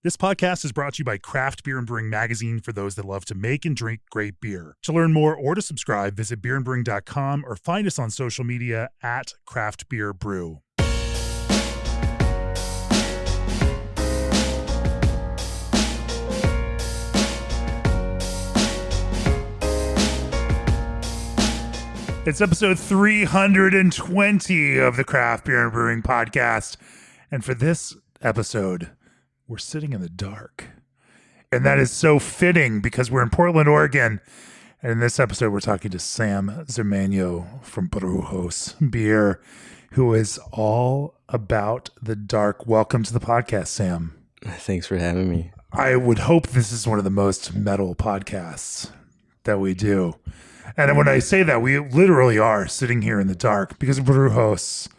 This podcast is brought to you by Craft Beer and Brewing Magazine for those that love to make and drink great beer. To learn more or to subscribe, visit beerandbrewing.com or find us on social media at Craft Beer Brew. It's episode 320 of the Craft Beer and Brewing podcast. And for this episode, we're sitting in the dark. And that is so fitting because we're in Portland, Oregon. And in this episode, we're talking to Sam Zermeño from Brujos Beer, who is all about the dark. Welcome to the podcast, Sam. Thanks for having me. I would hope this is one of the most metal podcasts that we do. And when I say that, we literally are sitting here in the dark because Brujos,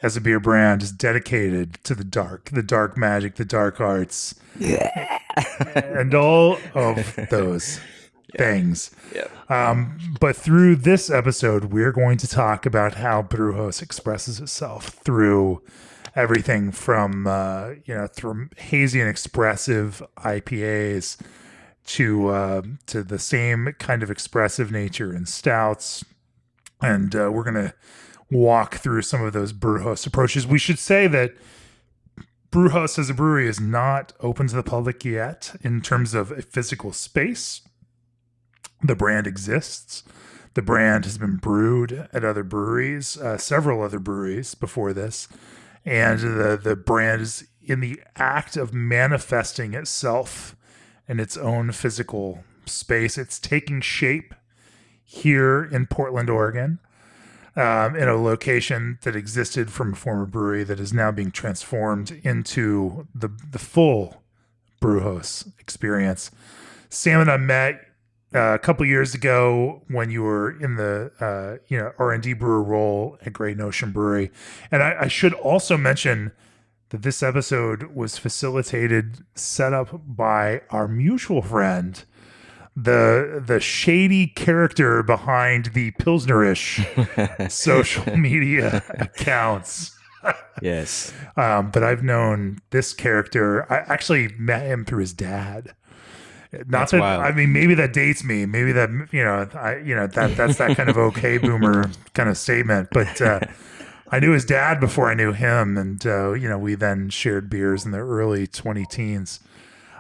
as a beer brand, is dedicated to the dark magic, the dark arts, and all of those things. But through this episode, we're going to talk about how Brujos expresses itself through everything from through hazy and expressive IPAs to the same kind of expressive nature in stouts, and we're gonna walk through some of those Brujos approaches. We should say that Brujos as a brewery is not open to the public yet in terms of a physical space. The brand exists. The brand has been brewed at other breweries, several other breweries before this, and the brand is in the act of manifesting itself in its own physical space. It's taking shape here in Portland, Oregon, in a location that existed from a former brewery that is now being transformed into the full Brujos experience. Sam and I met a couple years ago when you were in the R&D brewer role at Great Ocean Brewery. And I should also mention that this episode was set up by our mutual friend, the shady character behind the Pilsnerish social media accounts. Yes. But I've known this character. I actually met him through his dad. Not that wild. I mean, maybe that dates me. Maybe that that's that kind of okay boomer kind of statement. But I knew his dad before I knew him, and we then shared beers in the early 20-teens.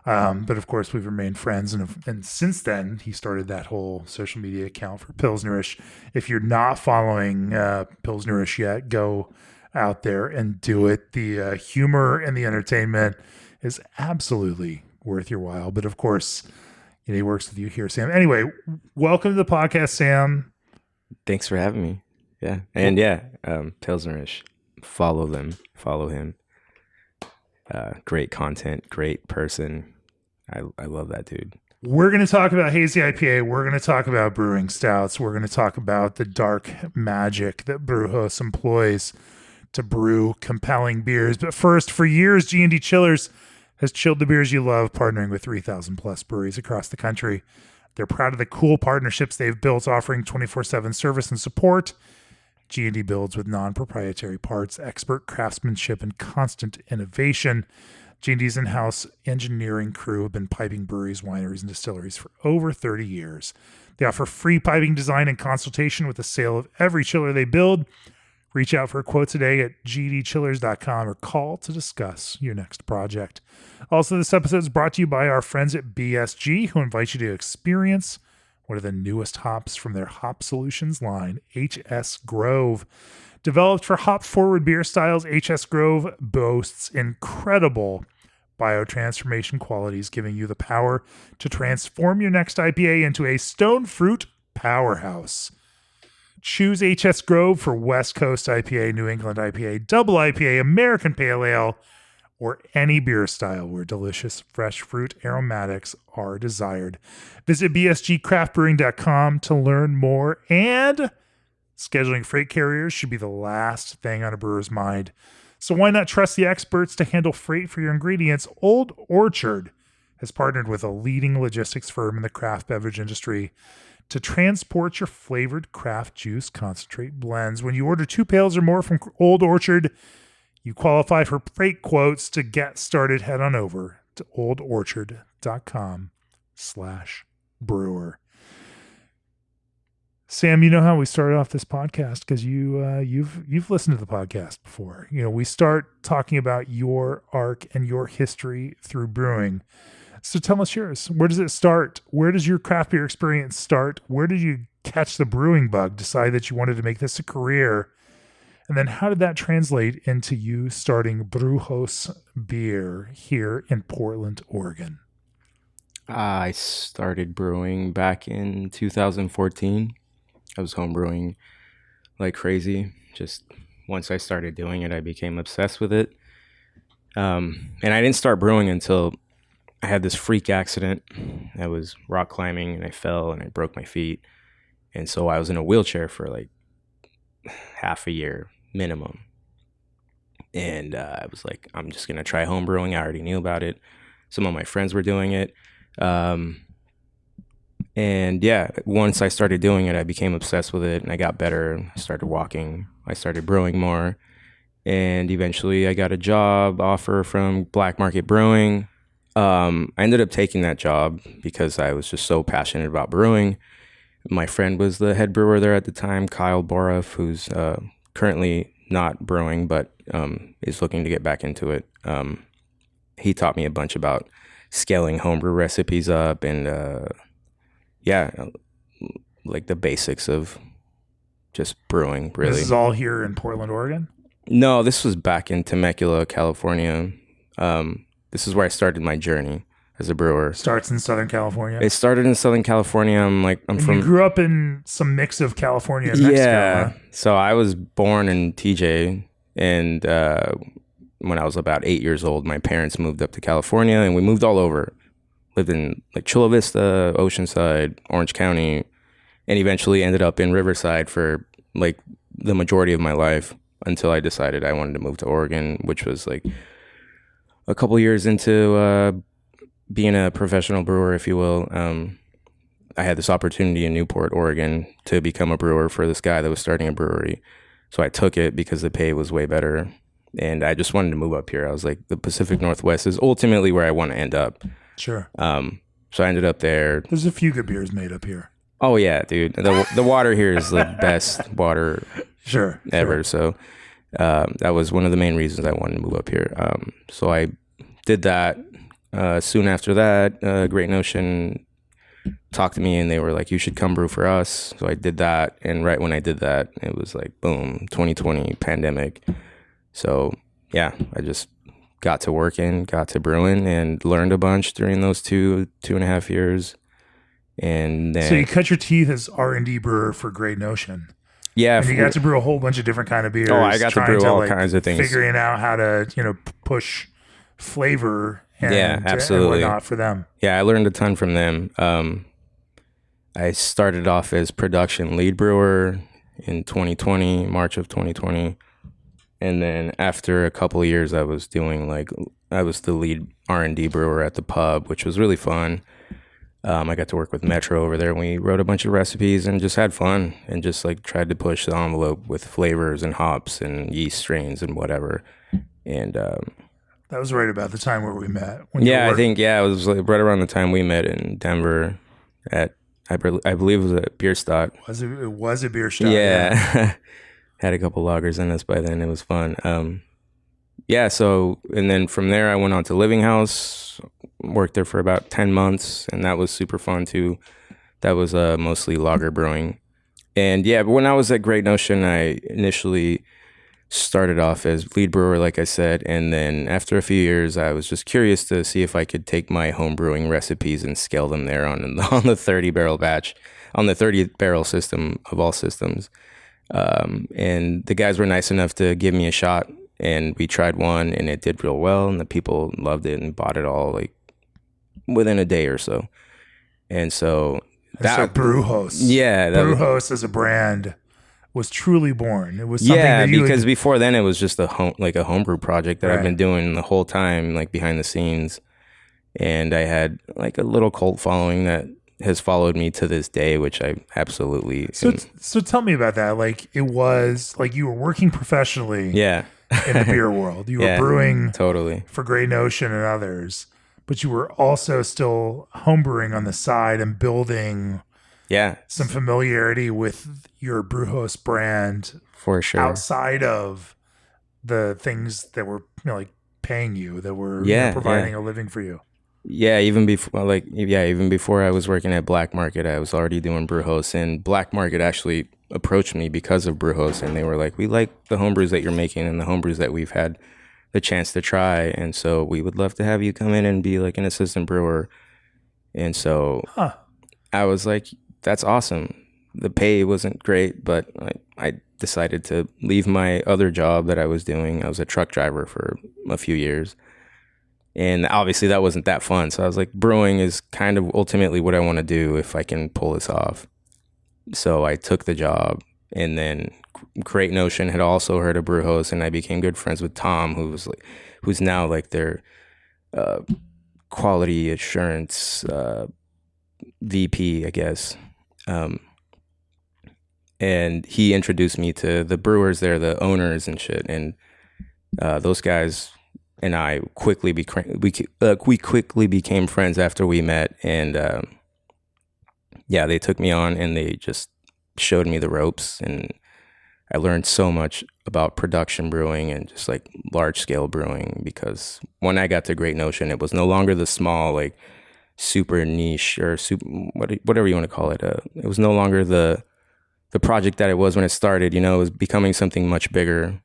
But of course, we've remained friends, and since then, he started that whole social media account for Pilsnerish. If you're not following Pilsnerish yet, go out there and do it. The humor and the entertainment is absolutely worth your while. But of course, he works with you here, Sam. Anyway, welcome to the podcast, Sam. Thanks for having me. Yeah. And Pilsnerish. Follow him. Great content, great person. I love that dude. We're going to talk about hazy IPA. We're going to talk about brewing stouts. We're going to talk about the dark magic that Brujos employs to brew compelling beers. But first, for years, G&D Chillers has chilled the beers you love, partnering with 3,000 plus breweries across the country. They're proud of the cool partnerships they've built, offering 24/7 service and support. G&D builds with non-proprietary parts, expert craftsmanship, and constant innovation. G&D's in-house engineering crew have been piping breweries, wineries, and distilleries for over 30 years. They offer free piping design and consultation with the sale of every chiller they build. Reach out for a quote today at gdchillers.com or call to discuss your next project. Also, this episode is brought to you by our friends at BSG, who invite you to experience one of the newest hops from their Hop Solutions line, HS Grove. Developed for hop-forward beer styles, HS Grove boasts incredible biotransformation qualities, giving you the power to transform your next IPA into a stone fruit powerhouse. Choose HS Grove for West Coast IPA, New England IPA, Double IPA, American Pale Ale, or any beer style where delicious fresh fruit aromatics are desired. Visit bsgcraftbrewing.com to learn more, and scheduling freight carriers should be the last thing on a brewer's mind. So why not trust the experts to handle freight for your ingredients? Old Orchard has partnered with a leading logistics firm in the craft beverage industry to transport your flavored craft juice concentrate blends. When you order 2 pails or more from Old Orchard, you qualify for freight quotes. To get started, head on over to oldorchard.com/brewer. Sam, you know how we started off this podcast because you've listened to the podcast before. You know, we start talking about your arc and your history through brewing. So tell us yours. Where does it start? Where does your craft beer experience start? Where did you catch the brewing bug, decide that you wanted to make this a career? And then how did that translate into you starting Brewhouse Beer here in Portland, Oregon? I started brewing back in 2014. I was home brewing like crazy. Just once I started doing it, I became obsessed with it. And I didn't start brewing until I had this freak accident. I was rock climbing and I fell and I broke my feet. And so I was in a wheelchair for like half a year minimum. And I was like, I'm just going to try home brewing. I already knew about it. Some of my friends were doing it. And yeah, once I started doing it, I became obsessed with it and I got better. I started walking. I started brewing more. And eventually I got a job offer from Black Market Brewing. I ended up taking that job because I was just so passionate about brewing. My friend was the head brewer there at the time, Kyle Boroff, who's currently not brewing, but is looking to get back into it. He taught me a bunch about scaling homebrew recipes up and like the basics of just brewing, really. This is all here in Portland, Oregon? No, this was back in Temecula, California. This is where I started my journey as a brewer. Starts in Southern California? It started in Southern California. You grew up in some mix of California and Mexico, yeah. Huh? So I was born in TJ, and when I was about 8 years old, my parents moved up to California, and we moved all over. Lived in like Chula Vista, Oceanside, Orange County, and eventually ended up in Riverside for like the majority of my life until I decided I wanted to move to Oregon, which was like a couple years into being a professional brewer, if you will. I had this opportunity in Newport, Oregon to become a brewer for this guy that was starting a brewery. So I took it because the pay was way better. And I just wanted to move up here. I was like, the Pacific Northwest is ultimately where I want to end up. Sure. So I ended up there. There's a few good beers made up here. Oh yeah, dude. The water here is the best water ever. So that was one of the main reasons I wanted to move up here. So I did that. Soon after that, Great Notion talked to me and they were like, you should come brew for us. So I did that. And right when I did that, it was like, boom, 2020 pandemic. So yeah, I just got to working, got to brewing, and learned a bunch during those two and a half years. And then, so you cut your teeth as R&D brewer for Great Notion. Yeah. And you got to brew a whole bunch of different kind of beers. Oh, I got to brew all kinds of things. Figuring out how to, push flavor and absolutely. And whatnot for them. Yeah, I learned a ton from them. I started off as production lead brewer in 2020, March of 2020. And then after a couple of years, I was the lead R&D brewer at the pub, which was really fun. I got to work with Metro over there. We wrote a bunch of recipes and just had fun and just like tried to push the envelope with flavors and hops and yeast strains and whatever. And that was right about the time where we met. I think it was like right around the time we met in Denver at I believe it was a beer stock. It was a beer stock. Yeah. Had a couple lagers in us by then. It was fun. So, and then from there I went on to Living House, worked there for about 10 months, and that was super fun too. That was mostly lager brewing. And yeah, but when I was at Great Notion, I initially started off as lead brewer, like I said, and then after a few years, I was just curious to see if I could take my home brewing recipes and scale them there on the 30 barrel batch, on the 30 barrel system of all systems. And the guys were nice enough to give me a shot, and we tried one and it did real well, and the people loved it and bought it all like within a day or so. And so Brewhouse. Yeah. Brewhouse as a brand was truly born. It was something that because before then it was just a homebrew project that I've been doing the whole time, like behind the scenes. And I had like a little cult following that has followed me to this day, which I absolutely. So tell me about that. Like, it was like you were working professionally. Yeah. In the beer world, you were brewing totally for Great Notion and others, but you were also still homebrewing on the side and building some familiarity with your Brewhouse brand for sure outside of the things that were like paying you, that were providing a living for you. Yeah, even before I was working at Black Market, I was already doing Brewhouse, and Black Market actually approached me because of Brewhouse, and they were like, "We like the homebrews that you're making and the homebrews that we've had the chance to try, and so we would love to have you come in and be like an assistant brewer." And so I was like, "That's awesome." The pay wasn't great, but I decided to leave my other job that I was doing. I was a truck driver for a few years. And obviously that wasn't that fun. So I was like, brewing is kind of ultimately what I want to do if I can pull this off. So I took the job, and then Great Notion had also heard of Brewhouse, and I became good friends with Tom, who's now like their quality assurance VP, I guess. And he introduced me to the brewers there, the owners and shit. And those guys and I quickly became friends after we met. And they took me on, and they just showed me the ropes. And I learned so much about production brewing and just like large scale brewing, because when I got to Great Notion, it was no longer the small, like super niche or whatever you want to call it. It was no longer the project that it was when it started. It was becoming something much bigger.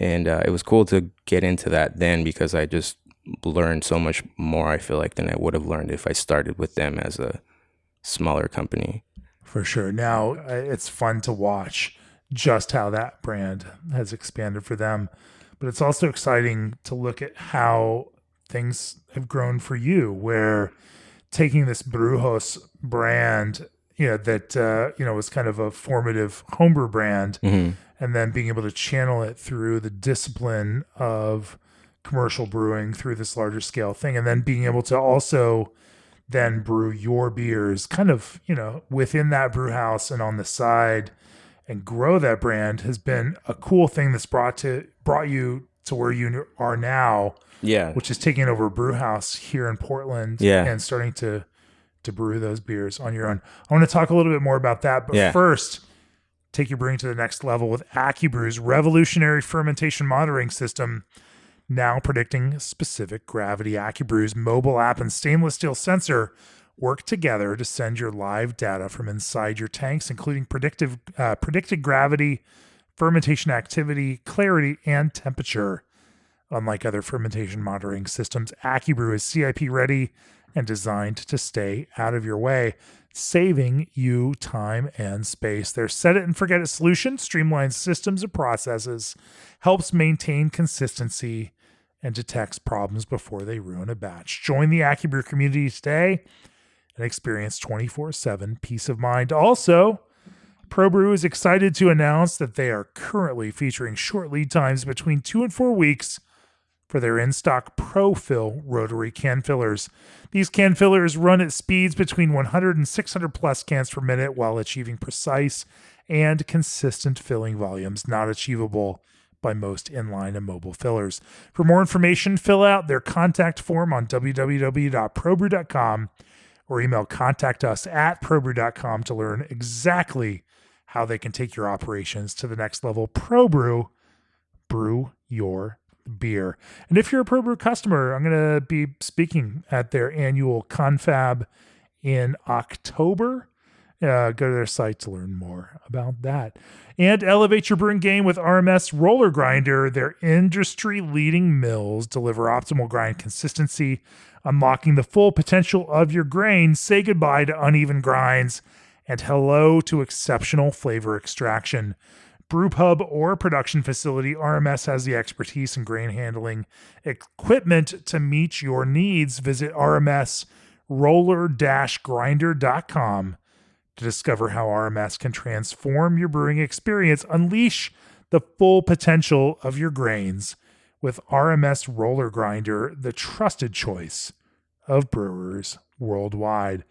And it was cool to get into that then, because I just learned so much more, I feel like, than I would have learned if I started with them as a smaller company. For sure. Now, it's fun to watch just how that brand has expanded for them. But it's also exciting to look at how things have grown for you, where taking this Brewhouse brand, that was kind of a formative homebrew brand, and then being able to channel it through the discipline of commercial brewing through this larger scale thing, and then being able to also then brew your beers kind of, within that brew house and on the side, and grow that brand has been a cool thing that's brought you to where you are now. Yeah. Which is taking over a brew house here in Portland and starting to brew those beers on your own. I want to talk a little bit more about that, but first, take your brewing to the next level with AccuBrew's revolutionary fermentation monitoring system, now predicting specific gravity. AccuBrew's mobile app and stainless steel sensor work together to send your live data from inside your tanks, including predicted gravity, fermentation activity, clarity, and temperature. Unlike other fermentation monitoring systems, AccuBrew is CIP ready and designed to stay out of your way, saving you time and space. Their set it and forget it solution streamlines systems and processes, helps maintain consistency, and detects problems before they ruin a batch. Join the AccuBrew community today and experience 24/7 peace of mind. Also, ProBrew is excited to announce that they are currently featuring short lead times between 2 and 4 weeks for their in-stock ProFill rotary can fillers. These can fillers run at speeds between 100 and 600 plus cans per minute while achieving precise and consistent filling volumes not achievable by most inline and mobile fillers. For more information, fill out their contact form on www.probrew.com or email contactus@probrew.com to learn exactly how they can take your operations to the next level. ProBrew, brew your beer. And if you're a ProBrew customer, I'm going to be speaking at their annual confab in October. Go to their site to learn more about that. And elevate your brewing game with RMS Roller Grinder. Their industry-leading mills deliver optimal grind consistency, unlocking the full potential of your grain. Say goodbye to uneven grinds and hello to exceptional flavor extraction. Brewpub or production facility, RMS has the expertise in grain handling equipment to meet your needs. Visit rmsroller-grinder.com to discover how RMS can transform your brewing experience. Unleash the full potential of your grains with RMS Roller Grinder, the trusted choice of brewers worldwide.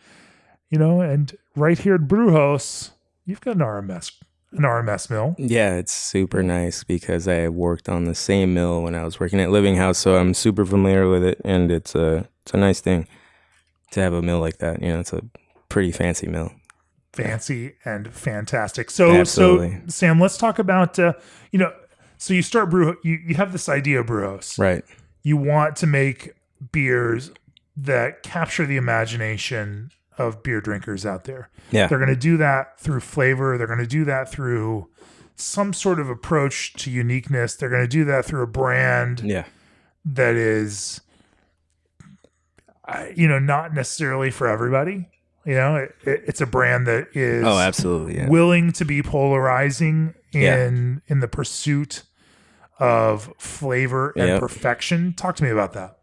And right here at Brewhouse, you've got an RMS an RMS mill. Yeah, it's super nice because I worked on the same mill when I was working at Living House, so I'm super familiar with it, and it's a nice thing to have a mill like that. You know, it's a pretty fancy mill. Fancy and fantastic. So Absolutely. Sam, let's talk about so you start you have this idea of Brewhouse. Right. You want to make beers that capture the imagination of beer drinkers out there. Yeah. They're going to do that through flavor. They're going to do that through some sort of approach to uniqueness. They're going to do that through a brand that is, not necessarily for everybody. It's a brand that is absolutely willing to be polarizing in the pursuit of flavor and perfection. Talk to me about that.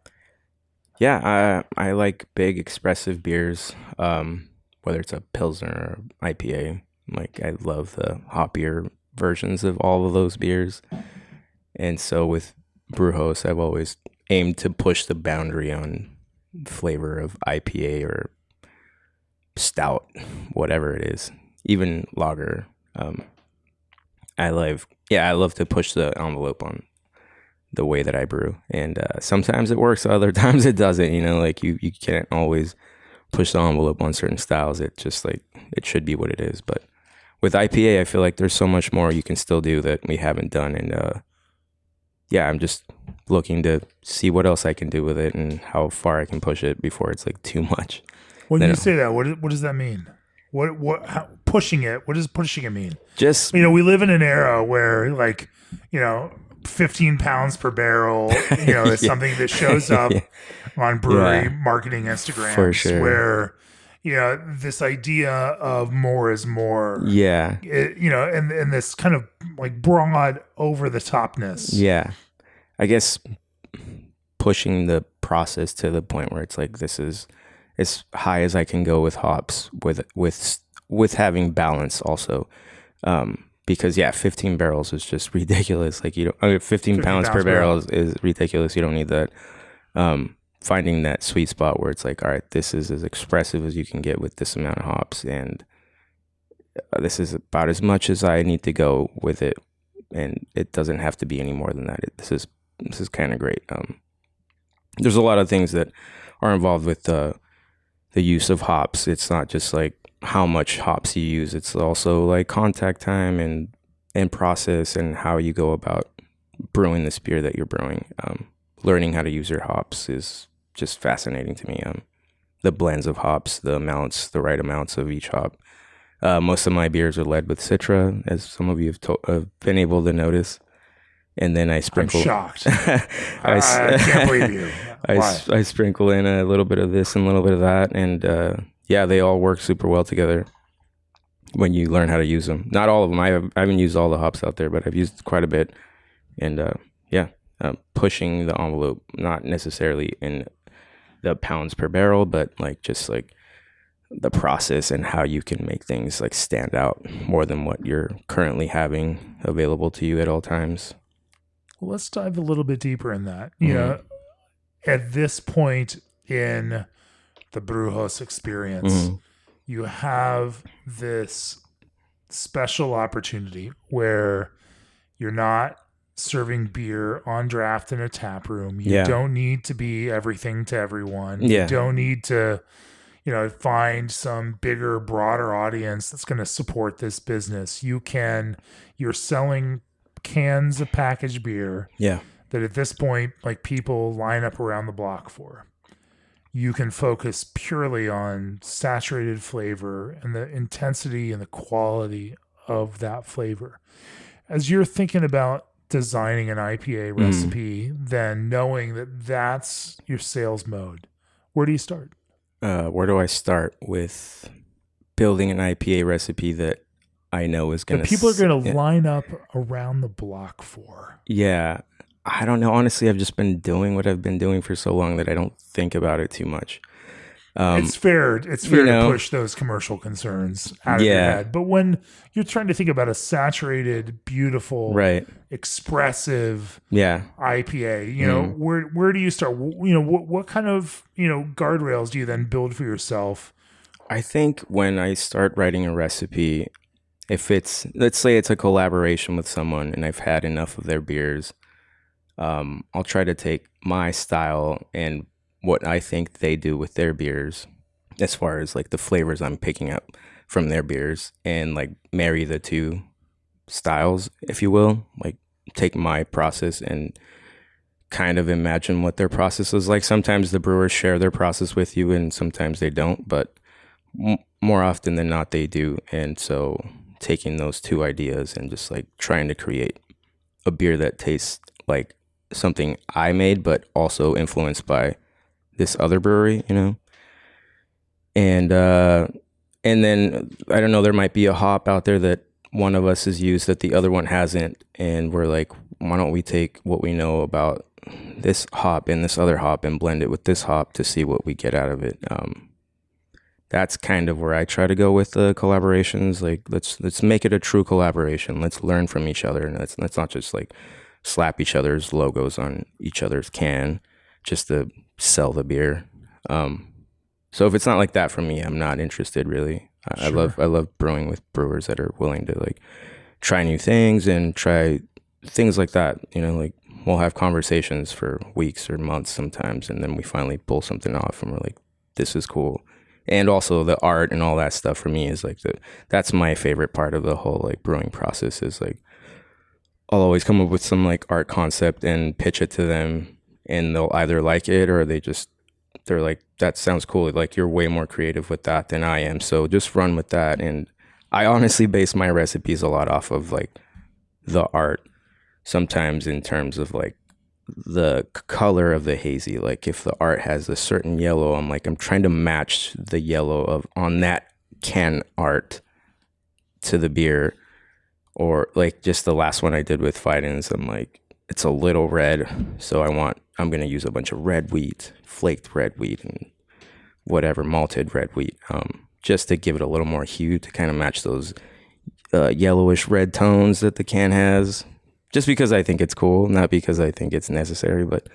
Yeah, I like big expressive beers, whether it's a Pilsner or IPA. Like, I love the hoppier versions of all of those beers. And so with Brewhouse, I've always aimed to push the boundary on flavor of IPA or stout, whatever it is, even lager. I love to push the envelope on the way that I brew, and sometimes it works, other times it doesn't. Like you can't always push the envelope on certain styles. It just like it should be what it is. But with IPA, I feel like there's so much more you can still do that we haven't done, and I'm just looking to see what else I can do with it and how far I can push it before it's like too much. When you say that, what does that mean? How pushing it? What does pushing it mean? Just we live in an era where 15 pounds per barrel, is something that shows up on brewery marketing Instagrams, for sure. Where, this idea of more is more. Yeah. And this kind of like broad over the topness. Yeah. I guess pushing the process to the point where it's like, this is as high as I can go with hops with having balance also. Because 15 barrels is just ridiculous. Like 15 pounds per barrel is ridiculous. You don't need that. Finding that sweet spot where it's like, all right, this is as expressive as you can get with this amount of hops, and this is about as much as I need to go with it, and it doesn't have to be any more than that. This is kind of great. There's a lot of things that are involved with the use of hops. It's not just like how much hops you use. It's also like contact time and process and how you go about brewing this beer that you're brewing. Learning how to use your hops is just fascinating to me. The blends of hops, the right amounts of each hop. Most of my beers are led with Citra, as some of you have been able to notice. And then I sprinkle. I'm shocked. I can't believe you. I sprinkle in a little bit of this and a little bit of that, and they all work super well together when you learn how to use them. Not all of them. I haven't used all the hops out there, but I've used quite a bit. And pushing the envelope, not necessarily in the pounds per barrel, but like just like the process and how you can make things like stand out more than what you're currently having available to you at all times. Well, let's dive a little bit deeper in that. At this point in the Brewhouse experience, you have this special opportunity where you're not serving beer on draft in a tap room. You don't need to be everything to everyone. You don't need to, find some bigger, broader audience that's going to support this business. You're selling cans of packaged beer that at this point, like, people line up around the block for. You can focus purely on saturated flavor and the intensity and the quality of that flavor. As you're thinking about designing an IPA recipe, then knowing that that's your sales mode, where do you start? Where do I start with building an IPA recipe that I know is going to... people are going to line up around the block for? Yeah. I don't know. Honestly, I've just been doing what I've been doing for so long that I don't think about it too much. It's fair to push those commercial concerns out of your head. But when you're trying to think about a saturated, beautiful, expressive IPA, where do you start? What kind of, guardrails do you then build for yourself? I think when I start writing a recipe, if it's, let's say it's a collaboration with someone and I've had enough of their beers, I'll try to take my style and what I think they do with their beers, as far as like the flavors I'm picking up from their beers, and like marry the two styles, if you will. Like take my process and kind of imagine what their process is like. Sometimes the brewers share their process with you, and sometimes they don't, but more often than not, they do. And so taking those two ideas and just like trying to create a beer that tastes like something I made, but also influenced by this other brewery, you know? And then I don't know, there might be a hop out there that one of us has used that the other one hasn't, and we're like, why don't we take what we know about this hop and this other hop and blend it with this hop to see what we get out of it. That's kind of where I try to go with the collaborations. Like let's make it a true collaboration. Let's learn from each other, and let's not just like slap each other's logos on each other's can just to sell the beer. So if it's not like that for me, I'm not interested really. Sure. I love brewing with brewers that are willing to like try new things and try things like that. You know, like we'll have conversations for weeks or months sometimes, and then we finally pull something off and we're like, this is cool. And also the art and all that stuff for me is like that's my favorite part of the whole like brewing process. Is like I'll always come up with some like art concept and pitch it to them, and they'll either like it or they're like, that sounds cool. Like you're way more creative with that than I am. So just run with that. And I honestly base my recipes a lot off of like the art, sometimes in terms of like the color of the hazy. Like if the art has a certain yellow, I'm trying to match the yellow of on that can art to the beer. Or like just the last one I did with Fidens, I'm like, it's a little red, so I'm going to use a bunch of red wheat, flaked red wheat, and whatever, malted red wheat, just to give it a little more hue to kind of match those yellowish red tones that the can has. Just because I think it's cool, not because I think it's necessary, but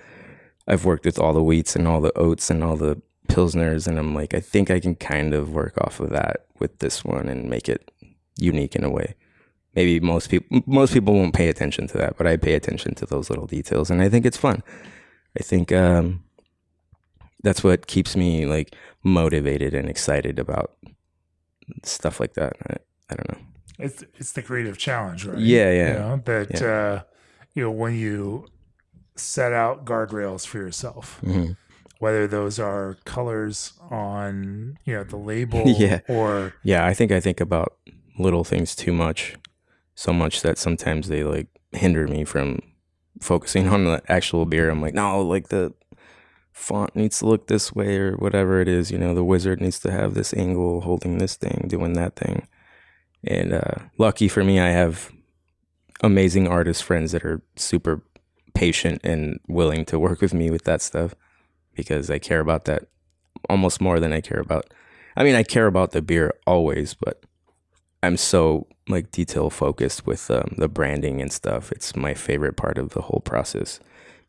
I've worked with all the wheats and all the oats and all the pilsners, and I'm like, I think I can kind of work off of that with this one and make it unique in a way. Maybe most people won't pay attention to that, but I pay attention to those little details, and I think it's fun. I think that's what keeps me like motivated and excited about stuff like that. I don't know. It's the creative challenge, right? Yeah. You know, that when you set out guardrails for yourself, Mm-hmm. whether those are colors on the label, or I think about little things too much. So much that sometimes they like hinder me from focusing on the actual beer. I'm like, no, like the font needs to look this way or whatever it is. The wizard needs to have this angle, holding this thing, doing that thing. And lucky for me, I have amazing artist friends that are super patient and willing to work with me with that stuff, because I care about that almost more than I care about. I mean, I care about the beer always, but I'm so like detail focused with the branding and stuff. It's my favorite part of the whole process.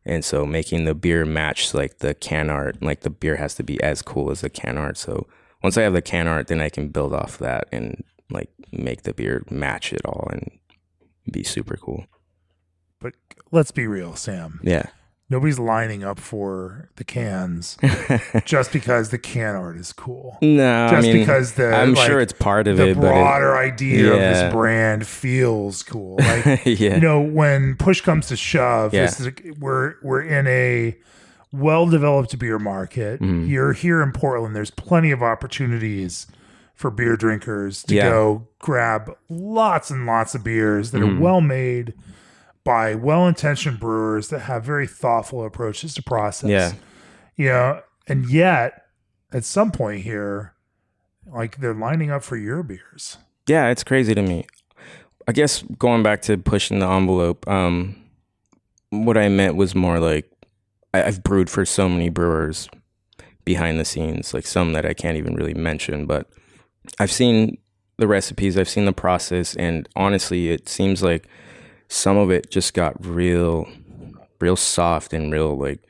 And so making the beer match like the can art, like the beer has to be as cool as the can art. So once I have the can art, then I can build off that and like make the beer match it all and be super cool. But let's be real, Sam. Yeah. Nobody's lining up for the cans just because the can art is cool. No, just because I'm sure it's part of the it. The broader idea of this brand feels cool. Like, when push comes to shove, we're in a well-developed beer market. Mm-hmm. You're here in Portland. There's plenty of opportunities for beer drinkers to go grab lots and lots of beers that are well-made by well-intentioned brewers that have very thoughtful approaches to process. And yet at some point here, like, they're lining up for your beers. Yeah, it's crazy to me. I guess going back to pushing the envelope, what I meant was more like I've brewed for so many brewers behind the scenes, like some that I can't even really mention, but I've seen the recipes, I've seen the process, and honestly, it seems like some of it just got real soft and real like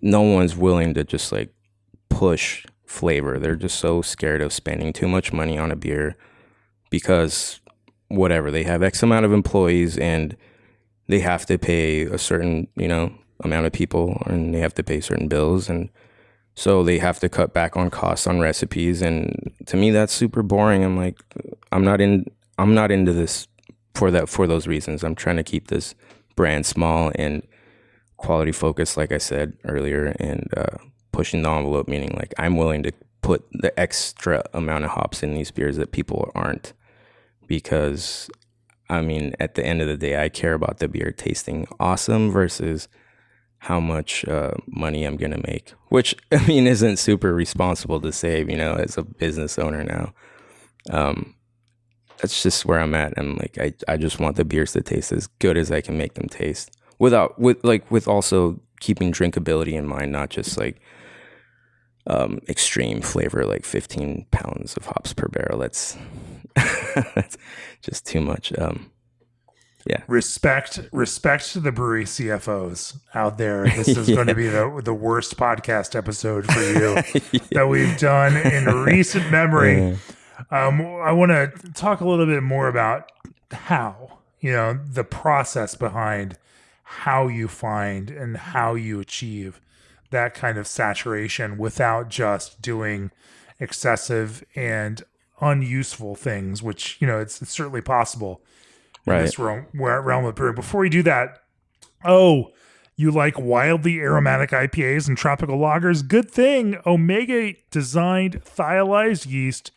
no one's willing to just like push flavor. They're just so scared of spending too much money on a beer because whatever, they have X amount of employees and they have to pay a certain, amount of people, and they have to pay certain bills. And so they have to cut back on costs on recipes. And to me, that's super boring. I'm like, I'm not into this for those reasons. I'm trying to keep this brand small and quality focused, like I said earlier, and pushing the envelope, meaning like I'm willing to put the extra amount of hops in these beers that people aren't, because I mean, at the end of the day, I care about the beer tasting awesome versus how much money I'm going to make, which I mean, isn't super responsible to say, as a business owner now. That's just where I'm at. I'm like, I just want the beers to taste as good as I can make them taste with also keeping drinkability in mind, not just like extreme flavor, like 15 pounds of hops per barrel. That's just too much. Yeah. Respect to the brewery CFOs out there. This is going to be the worst podcast episode for you that we've done in recent memory. I want to talk a little bit more about how, the process behind how you find and how you achieve that kind of saturation without just doing excessive and unuseful things, which, it's certainly possible. Right. This realm of brewing. Before we do that, you like wildly aromatic IPAs and tropical lagers? Good thing. Omega designed thiolized yeast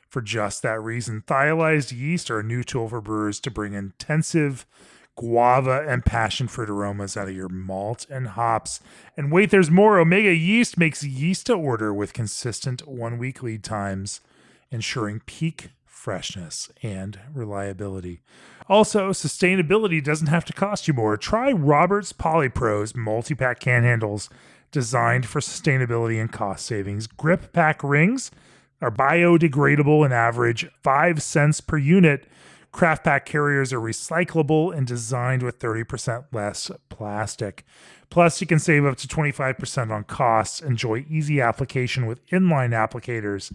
for just that reason. Thiolized yeast are a new tool for brewers to bring intensive guava and passion fruit aromas out of your malt and hops. And wait, there's more. Omega yeast makes yeast to order with consistent 1-week lead times, ensuring peak freshness and reliability. Also, sustainability doesn't have to cost you more. Try Robert's Polypro's multi-pack can handles designed for sustainability and cost savings. Grip pack rings are biodegradable and average 5 cents per unit. Craft pack carriers are recyclable and designed with 30% less plastic. Plus, you can save up to 25% on costs. Enjoy easy application with inline applicators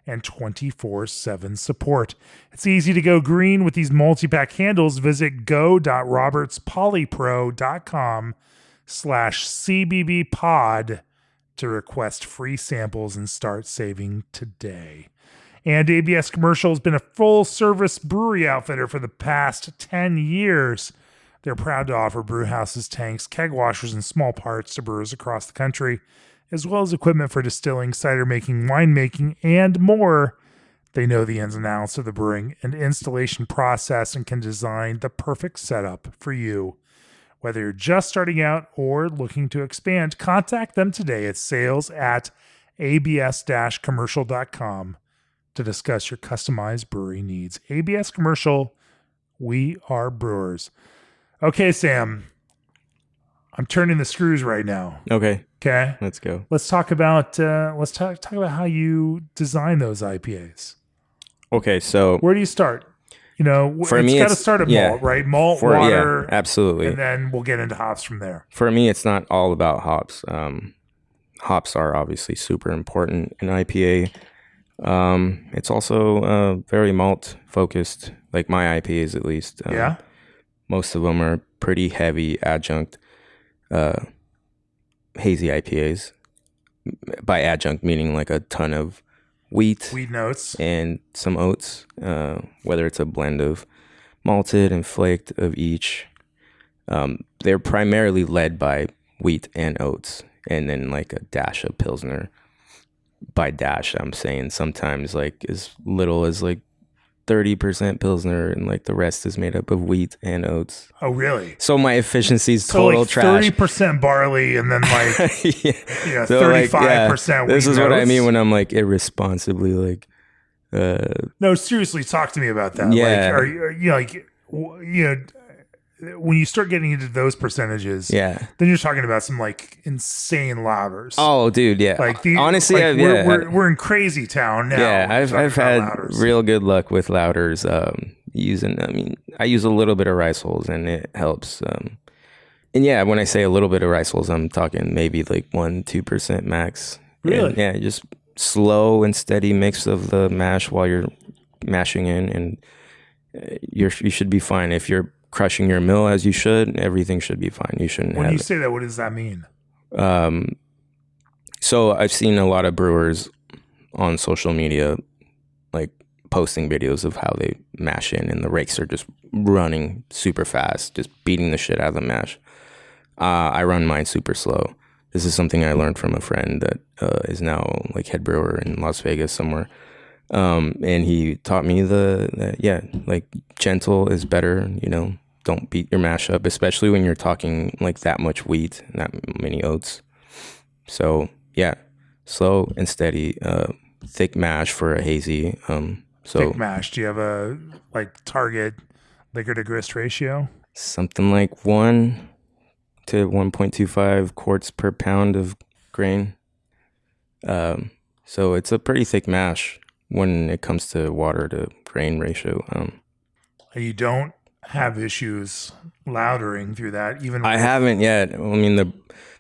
and 24/7 support. It's easy to go green with these multi-pack handles. Visit go.robertspollypro.com/cbbpod to request free samples and start saving today. And ABS Commercial has been a full-service brewery outfitter for the past 10 years. They're proud to offer brewhouses, tanks, keg washers, and small parts to brewers across the country, as well as equipment for distilling, cider making, wine making, and more. They know the ins and outs of the brewing and installation process and can design the perfect setup for you. Whether you're just starting out or looking to expand, contact them today at sales@abs-commercial.com to discuss your customized brewery needs. ABS Commercial, we are brewers. Okay, Sam, I'm turning the screws right now. Okay. Let's go. Let's talk about talk about how you design those IPAs. Okay, so where do you start? For me, it's got to start at malt, right? Malt, water, absolutely, and then we'll get into hops from there. For me, it's not all about hops. Hops are obviously super important in IPA. It's also very malt focused, like my IPAs at least. Most of them are pretty heavy adjunct hazy IPAs. By adjunct, meaning like a ton of wheat notes and some oats, whether it's a blend of malted and flaked of each. They're primarily led by wheat and oats, and then like a dash of Pilsner. By dash, I'm saying sometimes like as little as like 30% Pilsner, and like the rest is made up of wheat and oats. Oh, really? So my efficiency is total like trash. 30% barley, and then like 35% This is wheat what I notes. mean when I'm like irresponsibly like. No, seriously, talk to me about that. Yeah. Like, are you when you start getting into those percentages, Yeah. then you're talking about some like insane ladders. Oh, dude, yeah. Like honestly, like we're in crazy town now. Yeah, I've had louders. real good luck with louders. Using, I mean, I use a little bit of rice hulls and it helps. And yeah, when I say a little bit of rice hulls, I'm talking maybe like 1-2% max. Really? And yeah, just slow and steady mix of the mash while you're mashing in, and you should be fine. If you're crushing your mill as you should, everything should be fine. You shouldn't When have you say that, what does that mean? So I've seen a lot of brewers on social media like posting videos of how they mash in, and the rakes are just running super fast, just beating the shit out of the mash. I run mine super slow. This is something I learned from a friend that is now like head brewer in Las Vegas somewhere. And he taught me like gentle is better, you know, don't beat your mash up, especially when you're talking like that much wheat and that many oats. So yeah, slow and steady, thick mash for a hazy. Thick mash. Do you have a like target liquor to grist ratio? Something like 1 to 1.25 quarts per pound of grain. So it's a pretty thick mash when it comes to water to grain ratio. And you don't have issues lautering through that, even I haven't yet. I mean,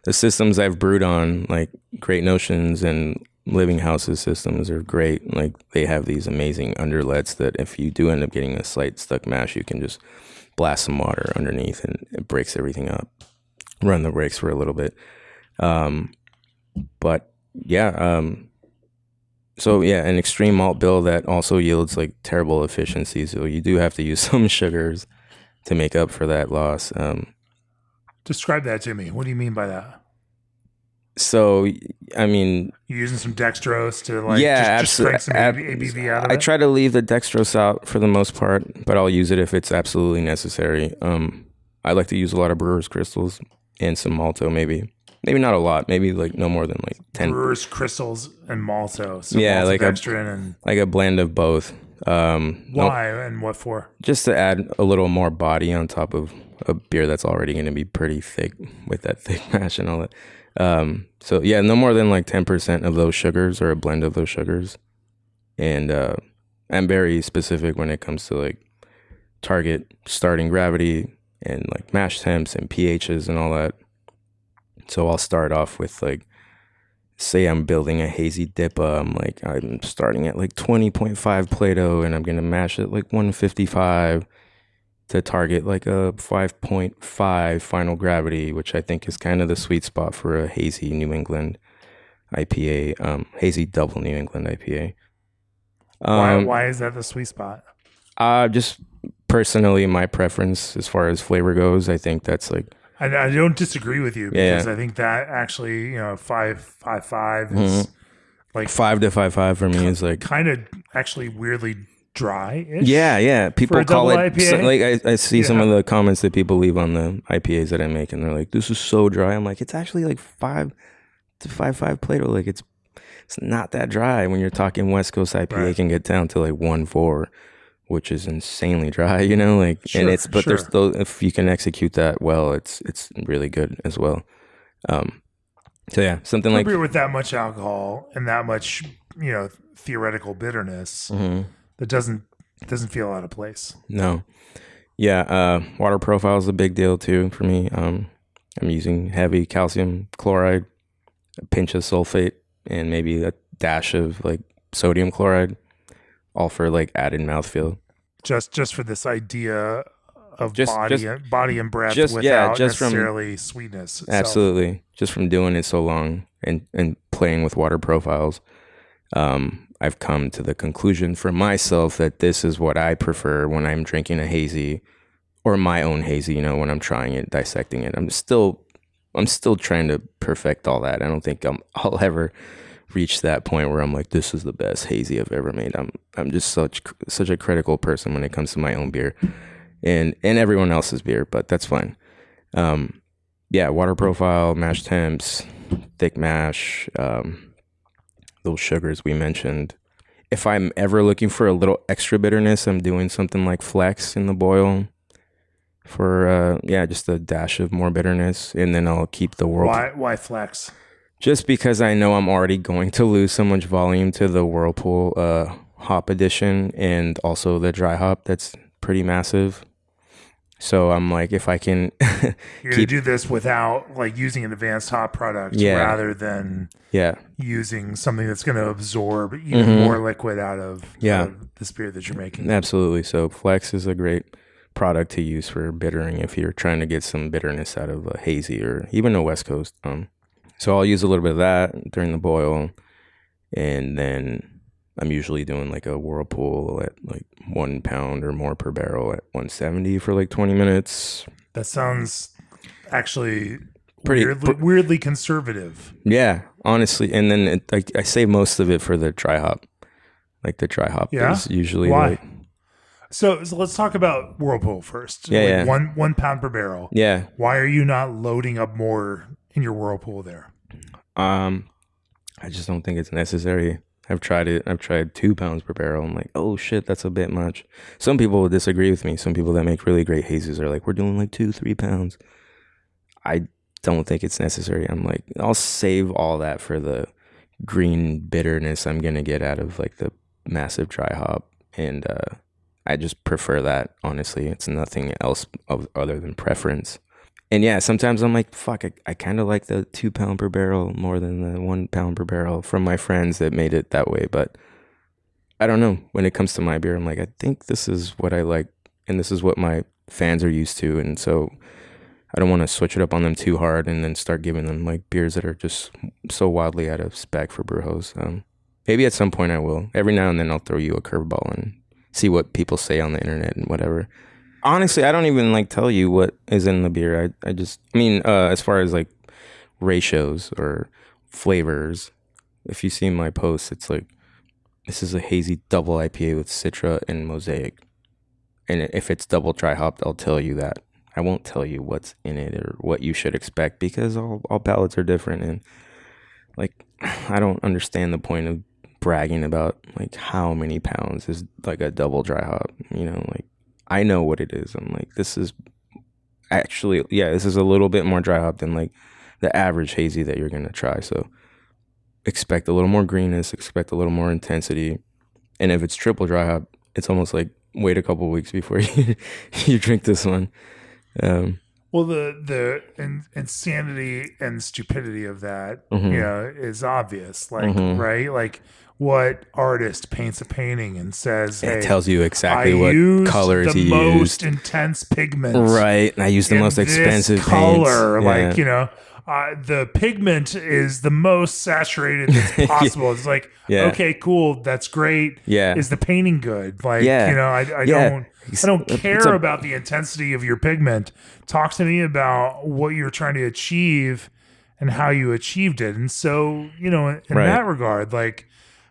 the systems I've brewed on, like Great Notions and Living Houses systems, are great. Like they have these amazing underlets that if you do end up getting a slight stuck mash, you can just blast some water underneath and it breaks everything up. Run the brakes for a little bit. But yeah, so yeah, an extreme malt bill that also yields like terrible efficiency. So you do have to use some sugars to make up for that loss. Describe that to me. What do you mean by that? So, I mean, you're using some dextrose to like just crank some ABV out of it? I try to leave the dextrose out for the most part, but I'll use it if it's absolutely necessary. I like to use a lot of brewer's crystals and some malto, maybe not a lot, maybe like no more than like 10 brewer's crystals and malto. So yeah, like a blend of both. Why and what for? Just to add a little more body on top of a beer that's already going to be pretty thick with that thick mash and all that. So yeah, no more than like 10% of those sugars or a blend of those sugars. And I'm very specific when it comes to like target starting gravity and like mash temps and pHs and all that. So I'll start off with like, say I'm building a hazy DIPA. I'm starting at like 20.5 Plato and I'm going to mash it like 155 to target like a 5.5 final gravity, which I think is kind of the sweet spot for a hazy New England IPA, hazy double New England IPA. Why is that the sweet spot? Just personally, my preference as far as flavor goes, I think that's like, I don't disagree with you because I think that actually, 5.55 is like 5 to 5.5 for me is like kind of actually weirdly dry-ish. Yeah. People call it IPA. Like I see some of the comments that people leave on the IPAs that I make, and they're like, "This is so dry." I'm like, it's actually like 5 to 5.5 Plato. Like it's not that dry. When you're talking West Coast IPA, right, can get down to like 1.4. Which is insanely dry, like, sure, and it's, but sure, there's those, if you can execute that well, it's really good as well. So yeah, something like beer with that much alcohol and that much, theoretical bitterness that doesn't feel out of place. No. Yeah. Water profile is a big deal too for me. I'm using heavy calcium chloride, a pinch of sulfate, and maybe a dash of like sodium chloride. All for like added mouthfeel. Just for this idea of body and breath without necessarily sweetness itself. Absolutely. Just from doing it so long and playing with water profiles, I've come to the conclusion for myself that this is what I prefer when I'm drinking a hazy or my own hazy, when I'm trying it, dissecting it. I'm still trying to perfect all that. I don't think I'll ever reach that point where I'm like, this is the best hazy I've ever made. I'm just such a critical person when it comes to my own beer and everyone else's beer, but that's fine. Yeah, water profile, mash temps, thick mash, those sugars we mentioned. If I'm ever looking for a little extra bitterness, I'm doing something like flex in the boil for just a dash of more bitterness, and then I'll keep the Why flex? Just because I know I'm already going to lose so much volume to the Whirlpool hop edition and also the dry hop that's pretty massive. So I'm like, if I can You're going to do this without like using an advanced hop product rather than using something that's going to absorb even more liquid out of this beer that you're making. Absolutely. So Flex is a great product to use for bittering if you're trying to get some bitterness out of a hazy or even a West Coast. So I'll use a little bit of that during the boil, and then I'm usually doing like a whirlpool at like 1 pound or more per barrel at 170 for like 20 minutes. That sounds actually weirdly conservative. Yeah, honestly. And then I save most of it for the dry hop. Like the dry hop is usually like... So let's talk about whirlpool first. Yeah, like 1 pound per barrel. Yeah. Why are you not loading up more in your whirlpool there? I just don't think it's necessary. I've tried it. I've tried 2 pounds per barrel. I'm like, oh shit, that's a bit much. Some people will disagree with me. Some people that make really great hazes are like, we're doing like 2-3 pounds. I don't think it's necessary. I'm like, I'll save all that for the green bitterness I'm gonna get out of like the massive dry hop, and I just prefer that. Honestly, it's nothing else other than preference. And yeah, sometimes I'm like, fuck, I kind of like the 2 pound per barrel more than the 1 pound per barrel from my friends that made it that way. But I don't know. When it comes to my beer, I'm like, I think this is what I like, and this is what my fans are used to. And so I don't want to switch it up on them too hard and then start giving them like beers that are just so wildly out of spec for brewhouse. Maybe at some point I will. Every now and then I'll throw you a curveball and see what people say on the internet and whatever. Honestly, I don't even like tell you what is in the beer. I mean, as far as like ratios or flavors, if you see my posts, it's like, this is a hazy double IPA with Citra and Mosaic. And if it's double dry hopped, I'll tell you that. I won't tell you what's in it or what you should expect, because all palates are different. And like, I don't understand the point of bragging about like how many pounds is like a double dry hop, like, I know what it is. I'm like, this is actually, this is a little bit more dry hop than like the average hazy that you're going to try. So expect a little more greenness, expect a little more intensity. And if it's triple dry hop, it's almost like wait a couple weeks before you drink this one. Well, the insanity and stupidity of that, is obvious. Like, right? Like, what artist paints a painting and says, "Hey, it tells you exactly what colors he used, the most intense pigments, right? And I used the most expensive color, paints. Like the pigment is the most saturated that's possible." It's like, okay, cool, that's great. Yeah, is the painting good? Like, I don't care about the intensity of your pigment. Talk to me about what you're trying to achieve and how you achieved it. And so, in that regard, like,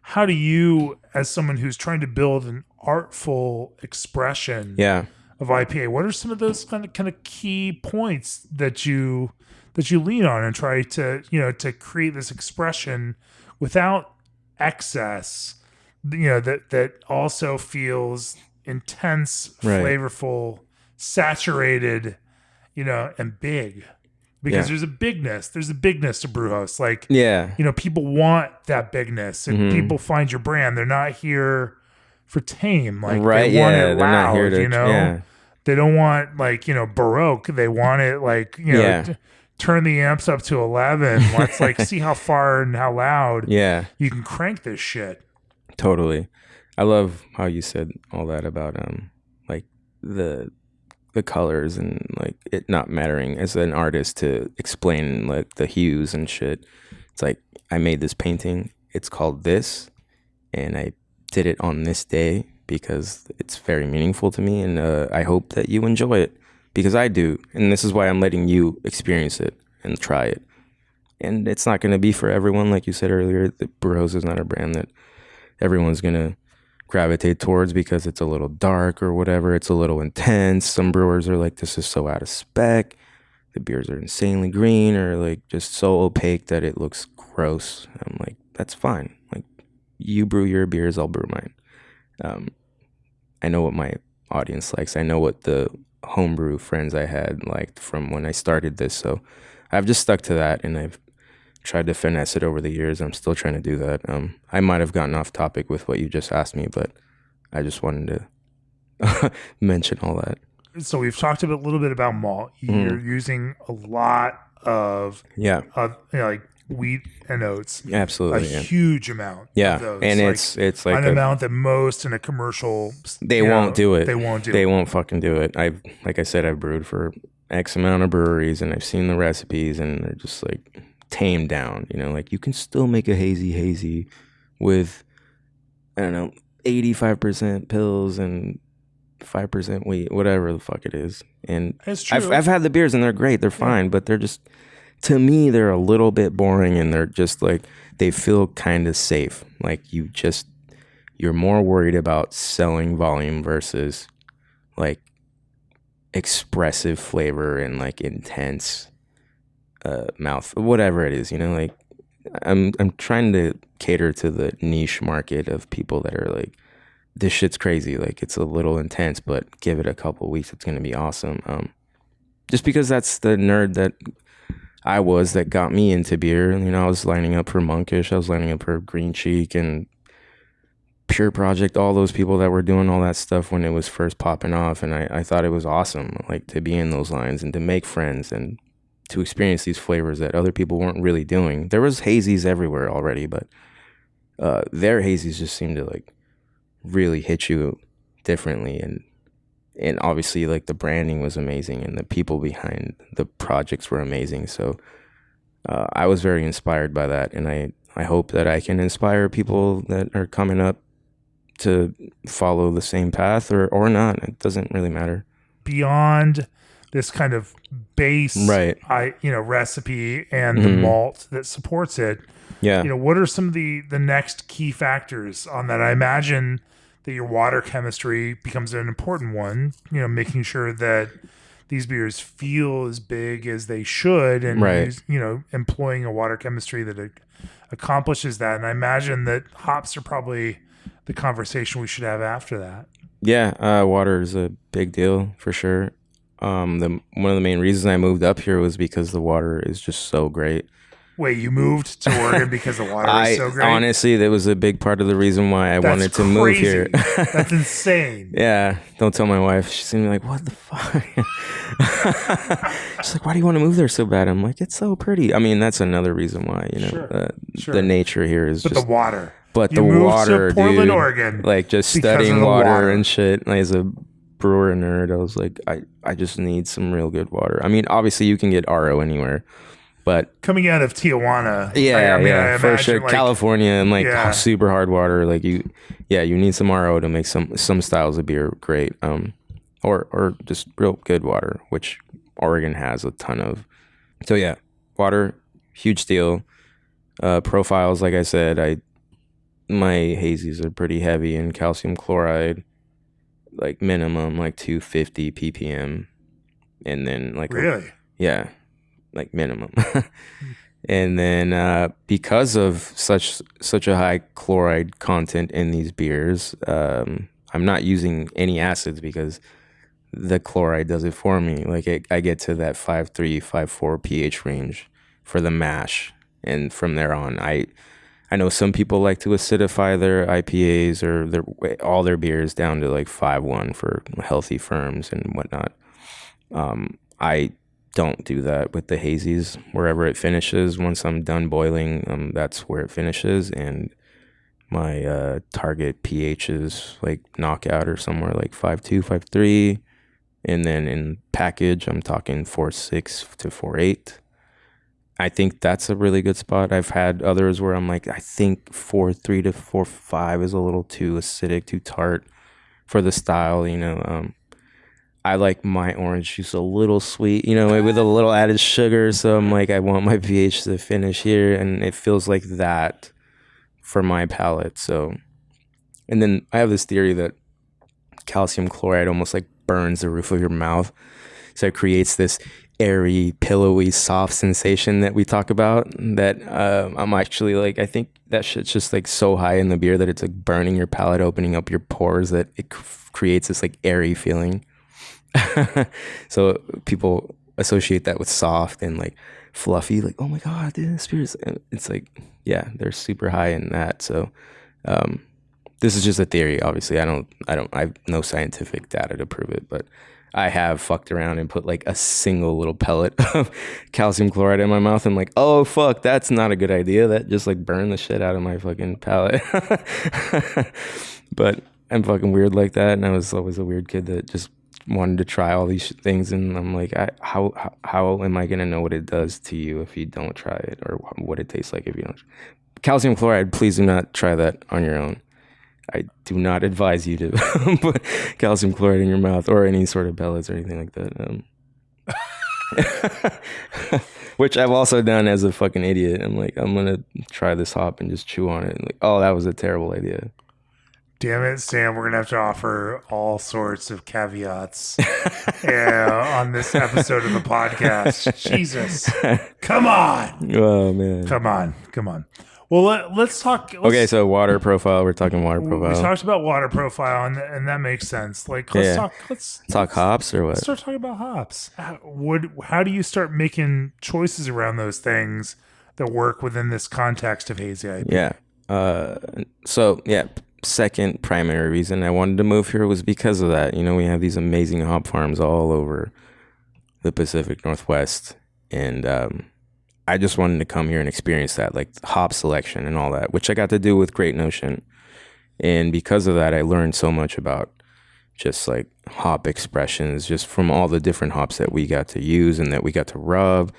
how do you, as someone who's trying to build an artful expression of IPA, what are some of those kind of key points that you lean on and try to, to create this expression without excess, that also feels intense, flavorful, saturated, and big? Because there's a bigness to Brewhouse. Like, people want that bigness, and people find your brand. They're not here for tame. Like, they want it loud, they're not here to, they don't want like, Baroque. They want it like, turn the amps up to 11. Let's like see how far and how loud you can crank this shit. Totally. I love how you said all that about like the colors and like it not mattering as an artist to explain like the hues and shit. It's like, I made this painting, it's called this, and I did it on this day because it's very meaningful to me, and I hope that you enjoy it, because I do, and this is why I'm letting you experience it and try it. And it's not going to be for everyone, like you said earlier. The Brewhouse is not a brand that everyone's going to gravitate towards because it's a little dark or whatever. It's a little intense. Some brewers are like, this is so out of spec. The beers are insanely green or like just so opaque that it looks gross. I'm like, that's fine. Like, you brew your beers, I'll brew mine. I know what my audience likes. I know what the homebrew friends I had liked from when I started this. So I've just stuck to that, and I've tried to finesse it over the years. I'm still trying to do that. I might have gotten off topic with what you just asked me, but I just wanted to mention all that. so we've talked a little bit about malt. You're using a lot of Yeah, like wheat and oats. absolutely. A huge amount. Yeah, of those. and like, it's like an amount that most in a commercial they won't do it. They won't do it. They won't fucking do it. Like I said, I've brewed for X amount of breweries, and I've seen the recipes, and they're just like tamed down. Like you can still make a hazy with, I don't know, 85% pills and 5% wheat, whatever the fuck it is. And It's true. I've had the beers, and they're great. They're fine, but they're just, to me, they're a little bit boring, and they're just like, they feel kind of safe. Like you're more worried about selling volume versus like expressive flavor and like intense mouth, whatever it is. Like I'm trying to cater to the niche market of people that are like, this shit's crazy. Like it's a little intense, but give it a couple weeks, it's gonna be awesome. Just because that's the nerd that I was that got me into beer. I was lining up for Monkish, I was lining up for Green Cheek and Pure Project, all those people that were doing all that stuff when it was first popping off. And I thought it was awesome, like to be in those lines and to make friends and to experience these flavors that other people weren't really doing. There was hazies everywhere already, but their hazies just seemed to like really hit you differently. And obviously like the branding was amazing and the people behind the projects were amazing. So I was very inspired by that. And I hope that I can inspire people that are coming up to follow the same path or not. It doesn't really matter. Beyond this kind of base, right? Recipe and the malt that supports it. Yeah. What are some of the next key factors on that? I imagine that your water chemistry becomes an important one. Making sure that these beers feel as big as they should, and right. Employing a water chemistry that accomplishes that. And I imagine that hops are probably the conversation we should have after that. Yeah, water is a big deal for sure. One of the main reasons I moved up here was because the water is just so great. Wait, you moved to Oregon because the water is so great? Honestly, that was a big part of the reason why I wanted to move here. That's insane. Yeah, don't tell my wife. She's gonna be like, "What the fuck?" She's like, "Why do you want to move there so bad?" I'm like, "It's so pretty." I mean, that's another reason why. Sure. The nature here is just the water. But you the moved water, to Portland, dude, Oregon, like just studying water and shit. As a brewer nerd, I was like, I just need some real good water. I mean, obviously you can get RO anywhere, but coming out of Tijuana, I for sure, like, California and like super hard water, like you need some RO to make some styles of beer great, or just real good water, which Oregon has a ton of. So yeah, water, huge deal. Profiles, like I said, my hazies are pretty heavy in calcium chloride, like minimum like 250 ppm, and then like really, like minimum. And then because of such a high chloride content in these beers, I'm not using any acids because the chloride does it for me. Like I get to that 5.3, 5.4 pH range for the mash, and from there on, I know some people like to acidify their IPAs or all their beers down to like 5.1 for healthy firms and whatnot. I don't do that with the hazies. Wherever it finishes, once I'm done boiling, that's where it finishes. And my target pHs like knockout or somewhere like 5.2, 5.3. And then in package, I'm talking 4.6 to 4.8. I think that's a really good spot. I've had others where I'm like, I think 4.3 to 4.5 is a little too acidic, too tart for the style. I like my orange juice a little sweet, with a little added sugar. So I'm like, I want my pH to finish here, and it feels like that for my palate. So, and then I have this theory that calcium chloride almost like burns the roof of your mouth. So it creates this airy, pillowy, soft sensation that we talk about, that I'm actually like, I think that shit's just like so high in the beer that it's like burning your palate, opening up your pores, that it creates this like airy feeling. So people associate that with soft and like fluffy, like, oh my god, dude, this beer is, it's like, yeah, they're super high in that. So this is just a theory. Obviously I have no scientific data to prove it, but I have fucked around and put like a single little pellet of calcium chloride in my mouth. I'm like, oh fuck, that's not a good idea. That just like burned the shit out of my fucking palate. But I'm fucking weird like that, and I was always a weird kid that just wanted to try all these things. And I'm like, how am I gonna know what it does to you if you don't try it, or what it tastes like if you don't? Calcium chloride, please do not try that on your own. I do not advise you to put calcium chloride in your mouth or any sort of pellets or anything like that. Which I've also done as a fucking idiot. I'm like, I'm going to try this hop and just chew on it. And like, oh, that was a terrible idea. Damn it, Sam. We're going to have to offer all sorts of caveats on this episode of the podcast. Jesus. Come on. Oh, man. Come on. Well, let's talk. Okay, so water profile. We're talking water profile. We talked about water profile, and that makes sense. Like, let's talk hops or what? Let's start talking about hops. How do you start making choices around those things that work within this context of hazy IPA? Yeah. Second primary reason I wanted to move here was because of that. You know, we have these amazing hop farms all over the Pacific Northwest, and I just wanted to come here and experience that, like hop selection and all that, which I got to do with Great Notion. And because of that, I learned so much about just like hop expressions, just from all the different hops that we got to use and that we got to rub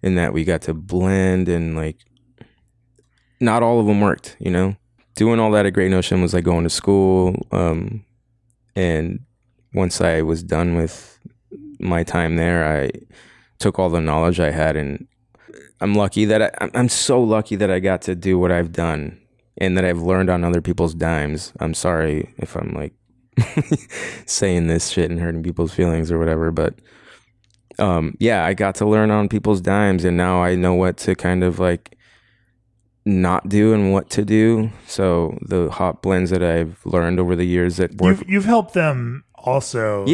and that we got to blend. And like, not all of them worked, you know? Doing all that at Great Notion was like going to school. And once I was done with my time there, I took all the knowledge I had, and I'm lucky that I'm so lucky that I got to do what I've done and that I've learned on other people's dimes. I'm sorry if I'm like saying this shit and hurting people's feelings or whatever, but I got to learn on people's dimes, and now I know what to kind of like not do and what to do. So the hop blends that I've learned over the years that work, you've helped them also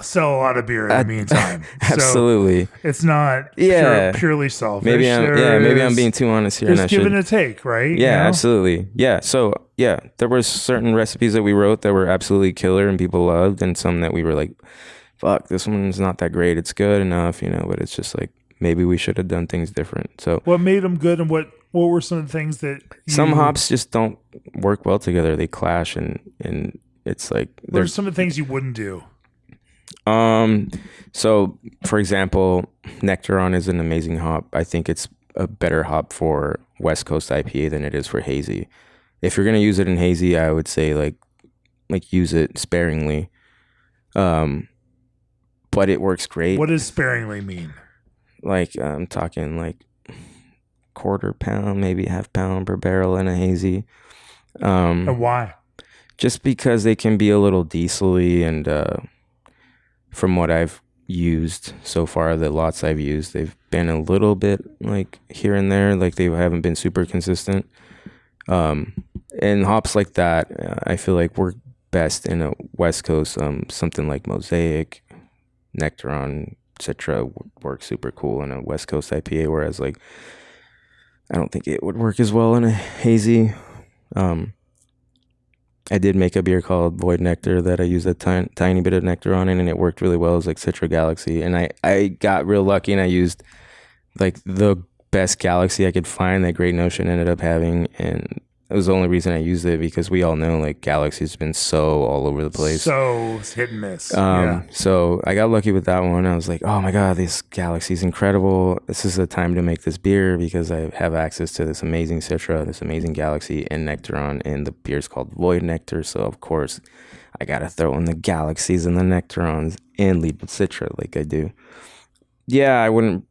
sell a lot of beer in the meantime. Absolutely. So it's not purely selfish. Maybe I'm being too honest here. There's give and a take, right? Yeah, absolutely. Yeah. So there were certain recipes that we wrote that were absolutely killer and people loved, and some that we were like, fuck, this one's not that great. It's good enough, you know, but it's just like, maybe we should have done things different. So what made them good, and what were some of the things that some hops just don't work well together? They clash, and it's like there's some of the things you wouldn't do. So for example, Nectaron is an amazing hop. I think it's a better hop for West Coast IPA than it is for hazy. If you're gonna use it in hazy, I would say like use it sparingly. But it works great. What does sparingly mean? Like I'm talking like quarter pound, maybe half pound per barrel in a hazy. And why? Just because they can be a little diesel-y, and from what I've used so far, the lots I've used, they've been a little bit like here and there, like they haven't been super consistent. And hops like that, I feel like work best in a West Coast, something like Mosaic, Nectaron, Citra works super cool in a West Coast IPA, whereas like I don't think it would work as well in a hazy. I did make a beer called Void Nectar that I used a tiny bit of nectar on it, and it worked really well. It was like Citra Galaxy, and I got real lucky, and I used like the best Galaxy I could find that Great Notion ended up having, and it was the only reason I used it, because we all know like Galaxy's been so all over the place. So hit and miss. So I got lucky with that one. I was like, oh my God, this Galaxy's incredible. This is the time to make this beer, because I have access to this amazing Citra, this amazing Galaxy, and Nectaron, and the beer's called Void Nectar. So of course I got to throw in the Galaxies and the Nectarons and lead with Citra like I do. Yeah, I wouldn't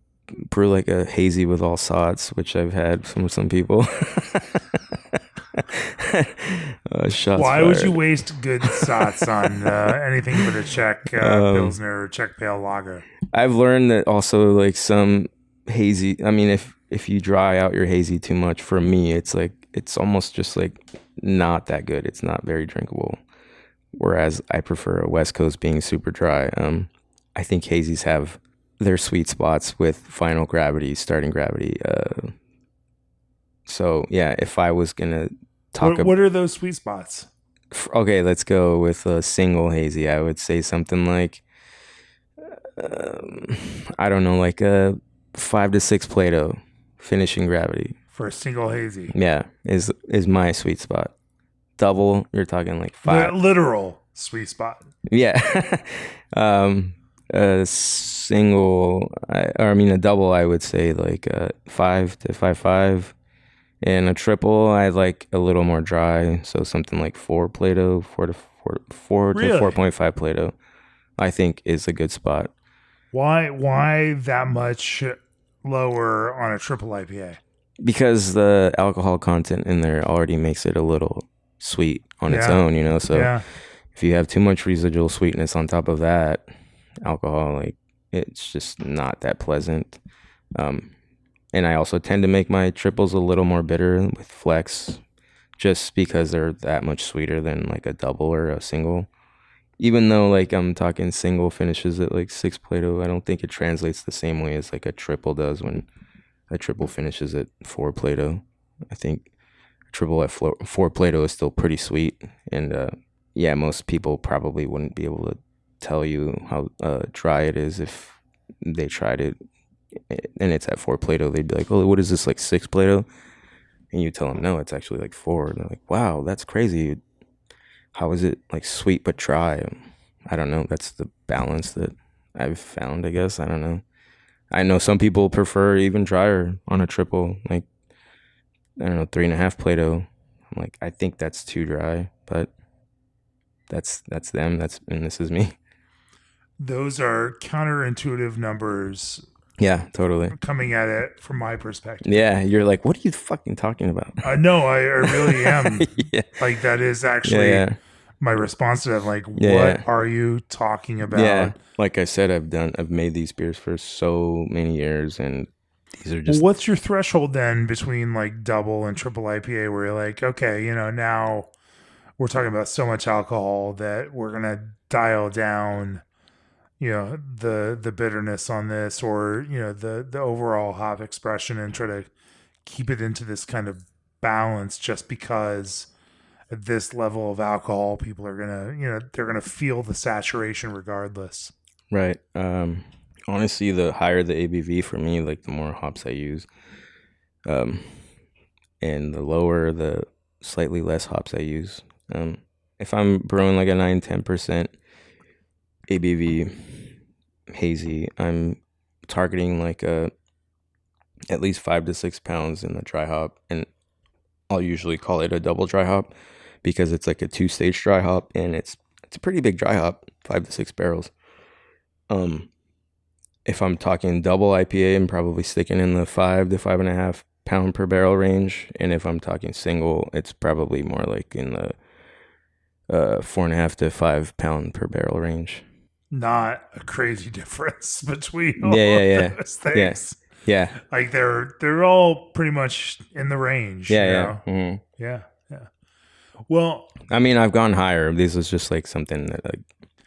brew like a hazy with all sots, which I've had from some people. Why would you waste good sots on anything but a Czech Pilsner or Czech Pale Lager? I've learned that also like some hazy, I mean, if you dry out your hazy too much, for me, it's like, it's almost just like not that good. It's not very drinkable. Whereas I prefer a West Coast being super dry. I think hazies have their sweet spots with final gravity, starting gravity. So yeah, if I was gonna talk what are those sweet spots? Okay, let's go with a single hazy. I would say something like I don't know, like a 5 to 6 Plato finishing gravity. For a single hazy. Yeah, is my sweet spot. Double, you're talking like 5. Literal sweet spot. Yeah. A single, a double, I would say like 5 to 5.5. And a triple, I like a little more dry. So something like 4 Plato, 4 to 4.5 Plato, I think is a good spot. Why that much lower on a triple IPA? Because the alcohol content in there already makes it a little sweet on its own, you know? So if you have too much residual sweetness on top of that alcohol, like it's just not that pleasant. And I also tend to make my triples a little more bitter with flex just because they're that much sweeter than like a double or a single. Even though like I'm talking single finishes at like 6 Plato, I don't think it translates the same way as like a triple does when a triple finishes at 4 Plato. I think triple at 4 Plato is still pretty sweet. And most people probably wouldn't be able to tell you how dry it is if they tried it and it's at 4 Plato. They'd be like, oh, what is this, like 6 Plato? And you tell them, no, it's actually like 4. And they're like, wow, that's crazy. How is it like sweet but dry? I don't know. That's the balance that I've found, I guess. I don't know. I know some people prefer even drier on a triple, like, I don't know, 3.5 Plato. I'm like, I think that's too dry, but that's them. And this is me. Those are counterintuitive numbers. Yeah, totally. Coming at it from my perspective. Yeah, you're like, what are you fucking talking about? No, I really am. Yeah. Like that is actually my response to that. Like, what are you talking about? Yeah, like I said, I've made these beers for so many years, and these are just. What's your threshold then between like double and triple IPA, where you're like, okay, now we're talking about so much alcohol that we're gonna dial down, the bitterness on this, or the overall hop expression, and try to keep it into this kind of balance, just because at this level of alcohol, people are gonna, they're gonna feel the saturation regardless. Right. Honestly, the higher the ABV for me, like the more hops I use, and the lower, the slightly less hops I use. If I'm brewing like a 9-10% ABV hazy, I'm targeting like at least 5 to 6 pounds in the dry hop, and I'll usually call it a double dry hop because it's like a 2-stage dry hop, and it's a pretty big dry hop, 5 to 6 barrels. If I'm talking double IPA, I'm probably sticking in the 5 to 5.5 pound per barrel range, and if I'm talking single, it's probably more like in the 4.5 to 5 pound per barrel range. Not a crazy difference between all those things. Yeah. Like they're all pretty much in the range. Yeah. Mm-hmm. Yeah. Well, I mean, I've gone higher. This is just like something that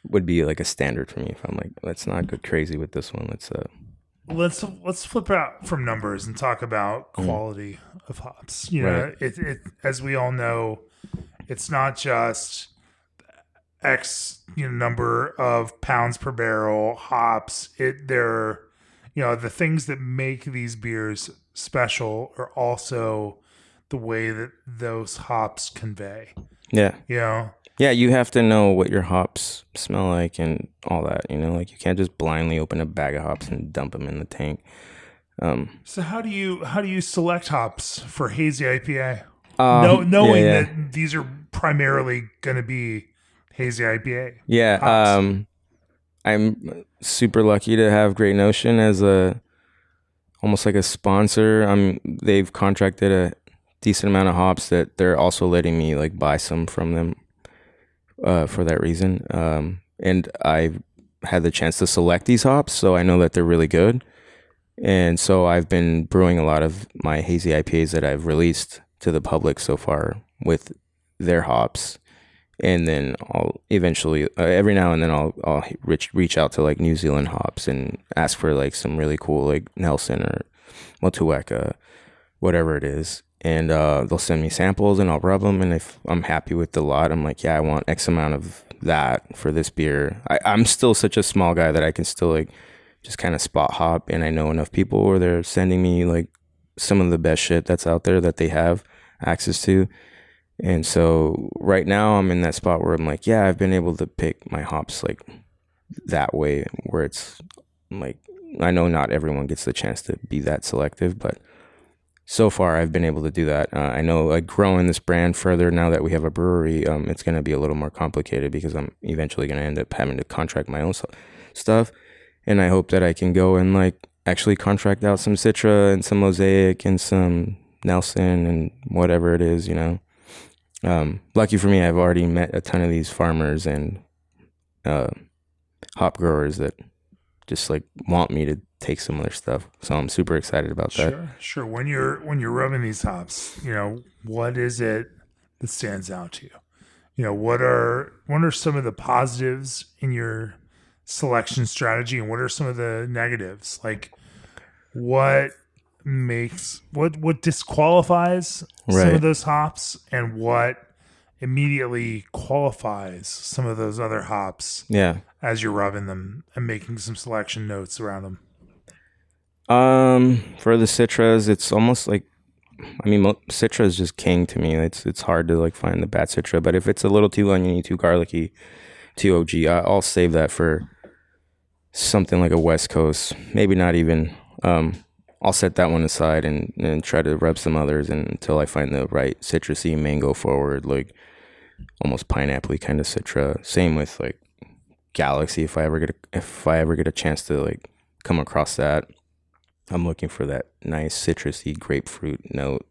would be like a standard for me. If I'm like, let's not go crazy with this one. Let's flip out from numbers and talk about quality of hops. It as we all know, it's not just X number of pounds per barrel hops. They're the things that make these beers special are also the way that those hops convey. Yeah. Yeah, you have to know what your hops smell like and all that. Like you can't just blindly open a bag of hops and dump them in the tank. So how do you select hops for hazy IPA? Knowing that these are primarily going to be hazy IPA. Yeah, hops. I'm super lucky to have Great Notion as almost like a sponsor. They've contracted a decent amount of hops that they're also letting me like buy some from them for that reason. And I've had the chance to select these hops, so I know that they're really good. And so I've been brewing a lot of my hazy IPAs that I've released to the public so far with their hops. And then I'll eventually, every now and then I'll reach out to like New Zealand hops and ask for like some really cool like Nelson or Motueka, whatever it is. And they'll send me samples and I'll rub them. And if I'm happy with the lot, I'm like, yeah, I want X amount of that for this beer. I'm still such a small guy that I can still like just kind of spot hop, and I know enough people where they're sending me like some of the best shit that's out there that they have access to. And so right now I'm in that spot where I'm like, yeah, I've been able to pick my hops like that way, where it's like, I know not everyone gets the chance to be that selective, but so far I've been able to do that. I know like growing this brand further now that we have a brewery, it's going to be a little more complicated because I'm eventually going to end up having to contract my own stuff. And I hope that I can go and like actually contract out some Citra and some Mosaic and some Nelson and whatever it is, you know. Lucky for me, I've already met a ton of these farmers and hop growers that just like want me to take some of their stuff. So I'm super excited about that. Sure. When you're rubbing these hops, you know, what is it that stands out to you? You know, what are some of the positives in your selection strategy, and what are some of the negatives? Like, what disqualifies some of those hops, and what immediately qualifies some of those other hops? Yeah. As you're rubbing them and making some selection notes around them. For the Citras, it's almost like, I mean, Citra is just king to me. It's hard to like find the bad Citra, but if it's a little too oniony, too garlicky, too OG, I'll save that for something like a West Coast. Maybe not even. I'll set that one aside and try to rub some others until I find the right citrusy, mango forward, like almost pineapple-y kind of Citra. Same with like Galaxy. If I ever get a chance to like come across that, I'm looking for that nice citrusy grapefruit note.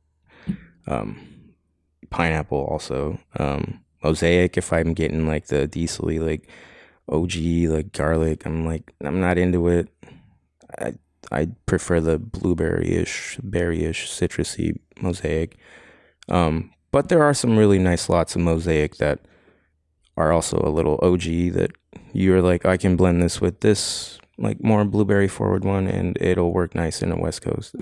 Pineapple also. Mosaic, if I'm getting like the diesel-y, like OG, like garlic, I'm not into it. I prefer the blueberry-ish, berry-ish, citrusy Mosaic. But there are some really nice lots of Mosaic that are also a little OG that you're like, I can blend this with this like more blueberry forward one and it'll work nice in a West Coast.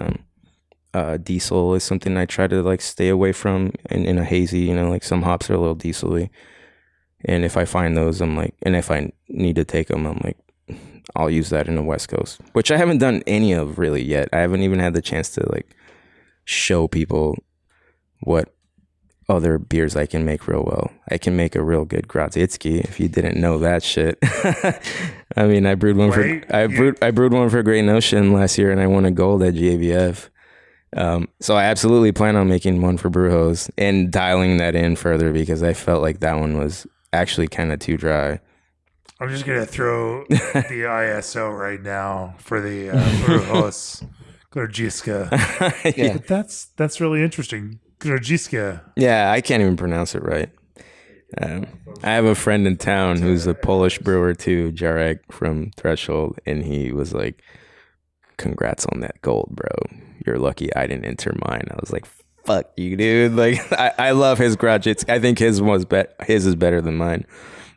Diesel is something I try to like stay away from in a hazy, you know, like some hops are a little diesel-y. And if I find those, I'm like, and if I need to take them, I'm like, I'll use that in the West Coast, which I haven't done any of really yet. I haven't even had the chance to like show people what other beers I can make real well. I can make a real good grodziskie, if you didn't know that shit. I mean, I brewed one for Great Notion last year and I won a gold at GABF. So I absolutely plan on making one for Brewhouse and dialing that in further because I felt like that one was actually kind of too dry. I'm just going to throw the ISO right now for the Brewhouse grodziskie. Yeah. But that's really interesting. Grodziskie. Yeah, I can't even pronounce it right. I have a friend in town who's a Polish brewer too, Jarek from Threshold, and he was like, congrats on that gold, bro. You're lucky I didn't enter mine. I was like, fuck you, dude. Like, I love his grodziskie. I think his is better than mine.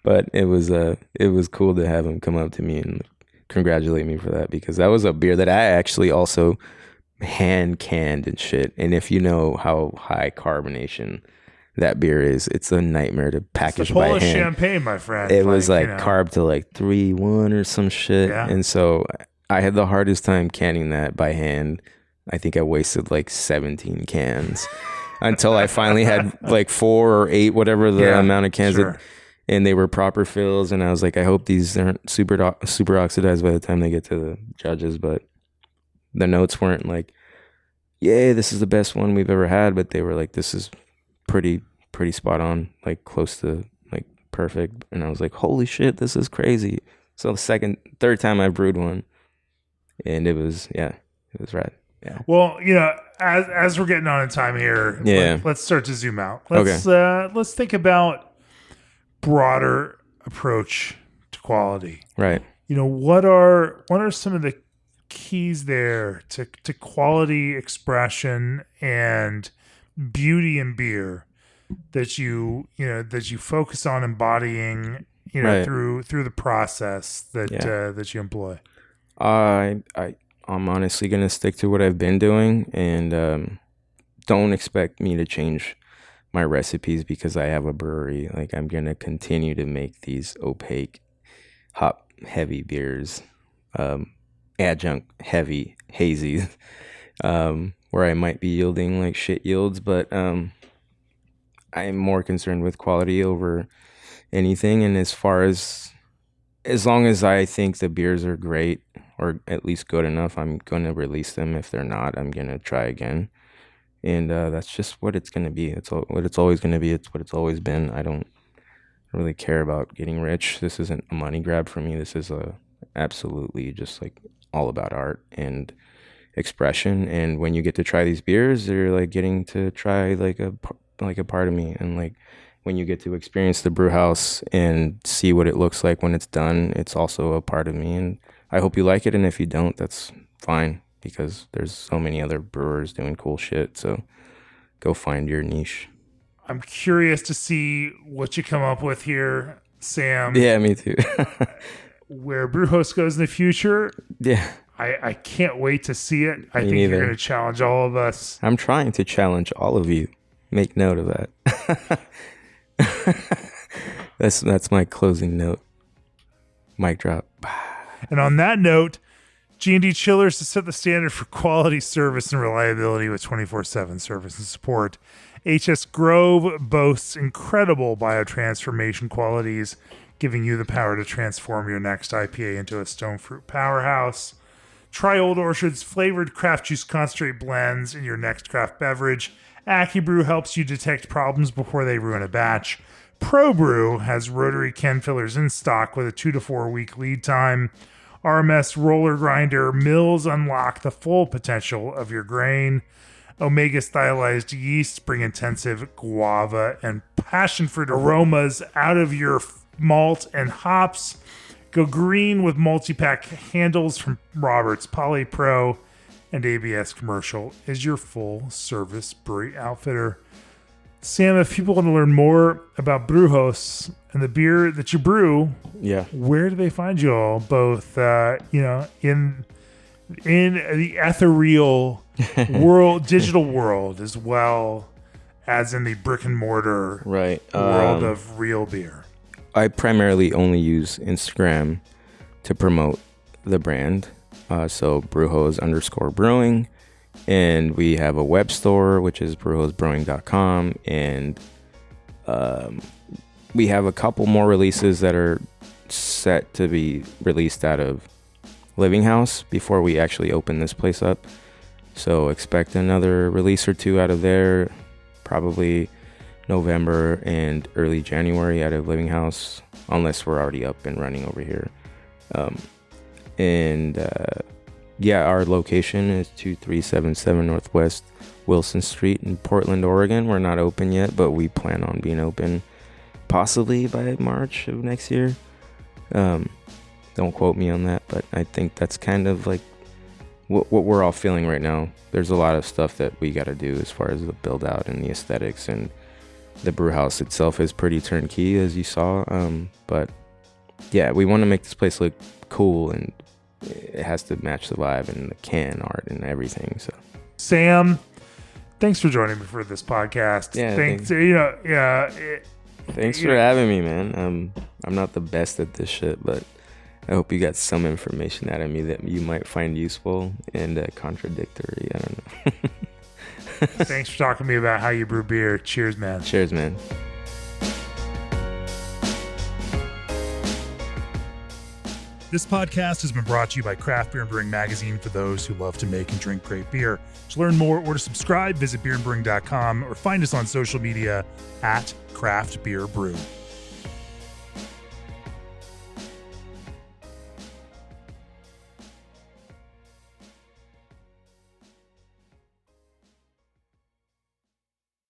But it was cool to have him come up to me and congratulate me for that, because that was a beer that I actually also hand canned and shit. And if you know how high carbonation that beer is, it's a nightmare to package by hand. Polish champagne, my friend. It was like carb to like 3.1 or some shit. Yeah. And so I had the hardest time canning that by hand. I think I wasted like 17 cans until I finally had like 4 or 8, whatever the amount of cans. Sure. And they were proper fills, and I was like, I hope these aren't super oxidized by the time they get to the judges. But the notes weren't like, yay, this is the best one we've ever had, but they were like, this is pretty spot on, like close to like perfect. And I was like, holy shit, this is crazy. So the third time I brewed one, and it was rad. Yeah. Well, you know, as we're getting on in time here, let's start to zoom out. Let's think about broader approach to quality. Right. You know, what are some of the keys there to quality expression and beauty in beer that you focus on embodying, you know, through the process that you employ? I'm honestly gonna stick to what I've been doing, and don't expect me to change my recipes because I have a brewery. Like, I'm gonna continue to make these opaque, hop heavy beers, adjunct heavy hazy, where I might be yielding like shit yields, but I'm more concerned with quality over anything. And as long as I think the beers are great or at least good enough, I'm gonna release them. If they're not, I'm gonna try again. And that's just what it's gonna be. It's what it's always gonna be. It's what it's always been. I don't really care about getting rich. This isn't a money grab for me. This is absolutely just like all about art and expression. And when you get to try these beers, you're like getting to try like a part of me. And like when you get to experience the brew house and see what it looks like when it's done, it's also a part of me. And I hope you like it. And if you don't, that's fine, because there's so many other brewers doing cool shit. So go find your niche. I'm curious to see what you come up with here, Sam. Yeah, me too. Where Brewhouse goes in the future. Yeah. I can't wait to see it. I think neither. You're going to challenge all of us. I'm trying to challenge all of you. Make note of that. That's my closing note. Mic drop. And on that note, G&D Chillers to set the standard for quality service and reliability with 24/7 service and support. HS Grove boasts incredible biotransformation qualities, giving you the power to transform your next IPA into a stone fruit powerhouse. Try Old Orchard's flavored craft juice concentrate blends in your next craft beverage. AccuBrew helps you detect problems before they ruin a batch. ProBrew has rotary can fillers in stock with a 2 to 4 week lead time. RMS Roller Grinder mills unlock the full potential of your grain. Omega stylized yeast bring intensive guava and passion fruit aromas out of your malt and hops. Go green with multi-pack handles from Roberts Polypro, and ABS Commercial is your full-service brewery outfitter. Sam, if people want to learn more about Brujos and the beer that you brew, Yeah. where do they find you all? Both, in the ethereal world, digital world, as well as in the brick and mortar Right. world of real beer. I primarily only use Instagram to promote the brand. So Brewhouse_brewing. And we have a web store, which is brewhousebrewing.com. And we have a couple more releases that are set to be released out of Living House before we actually open this place up. So expect another release or two out of there, probably November and early January out of Living House, unless we're already up and running over here. Our location is 2377 Northwest Wilson Street in Portland, Oregon. We're not open yet, but we plan on being open possibly by March of next year. Don't quote me on that, but I think that's kind of like what we're all feeling right now. There's a lot of stuff that we got to do as far as the build out and the aesthetics, and the brew house itself is pretty turnkey, as you saw. But yeah, we want to make this place look cool, and it has to match the vibe and the can art and everything. So, Sam, thanks for joining me for this podcast. Yeah, thanks. Thanks for having me, man. I'm not the best at this shit, but I hope you got some information out of me that you might find useful and contradictory. I don't know. Thanks for talking to me about how you brew beer. Cheers, man. Cheers, man. This podcast has been brought to you by Craft Beer and Brewing Magazine for those who love to make and drink great beer. To learn more or to subscribe, visit beerandbrewing.com or find us on social media at Craft Beer Brew.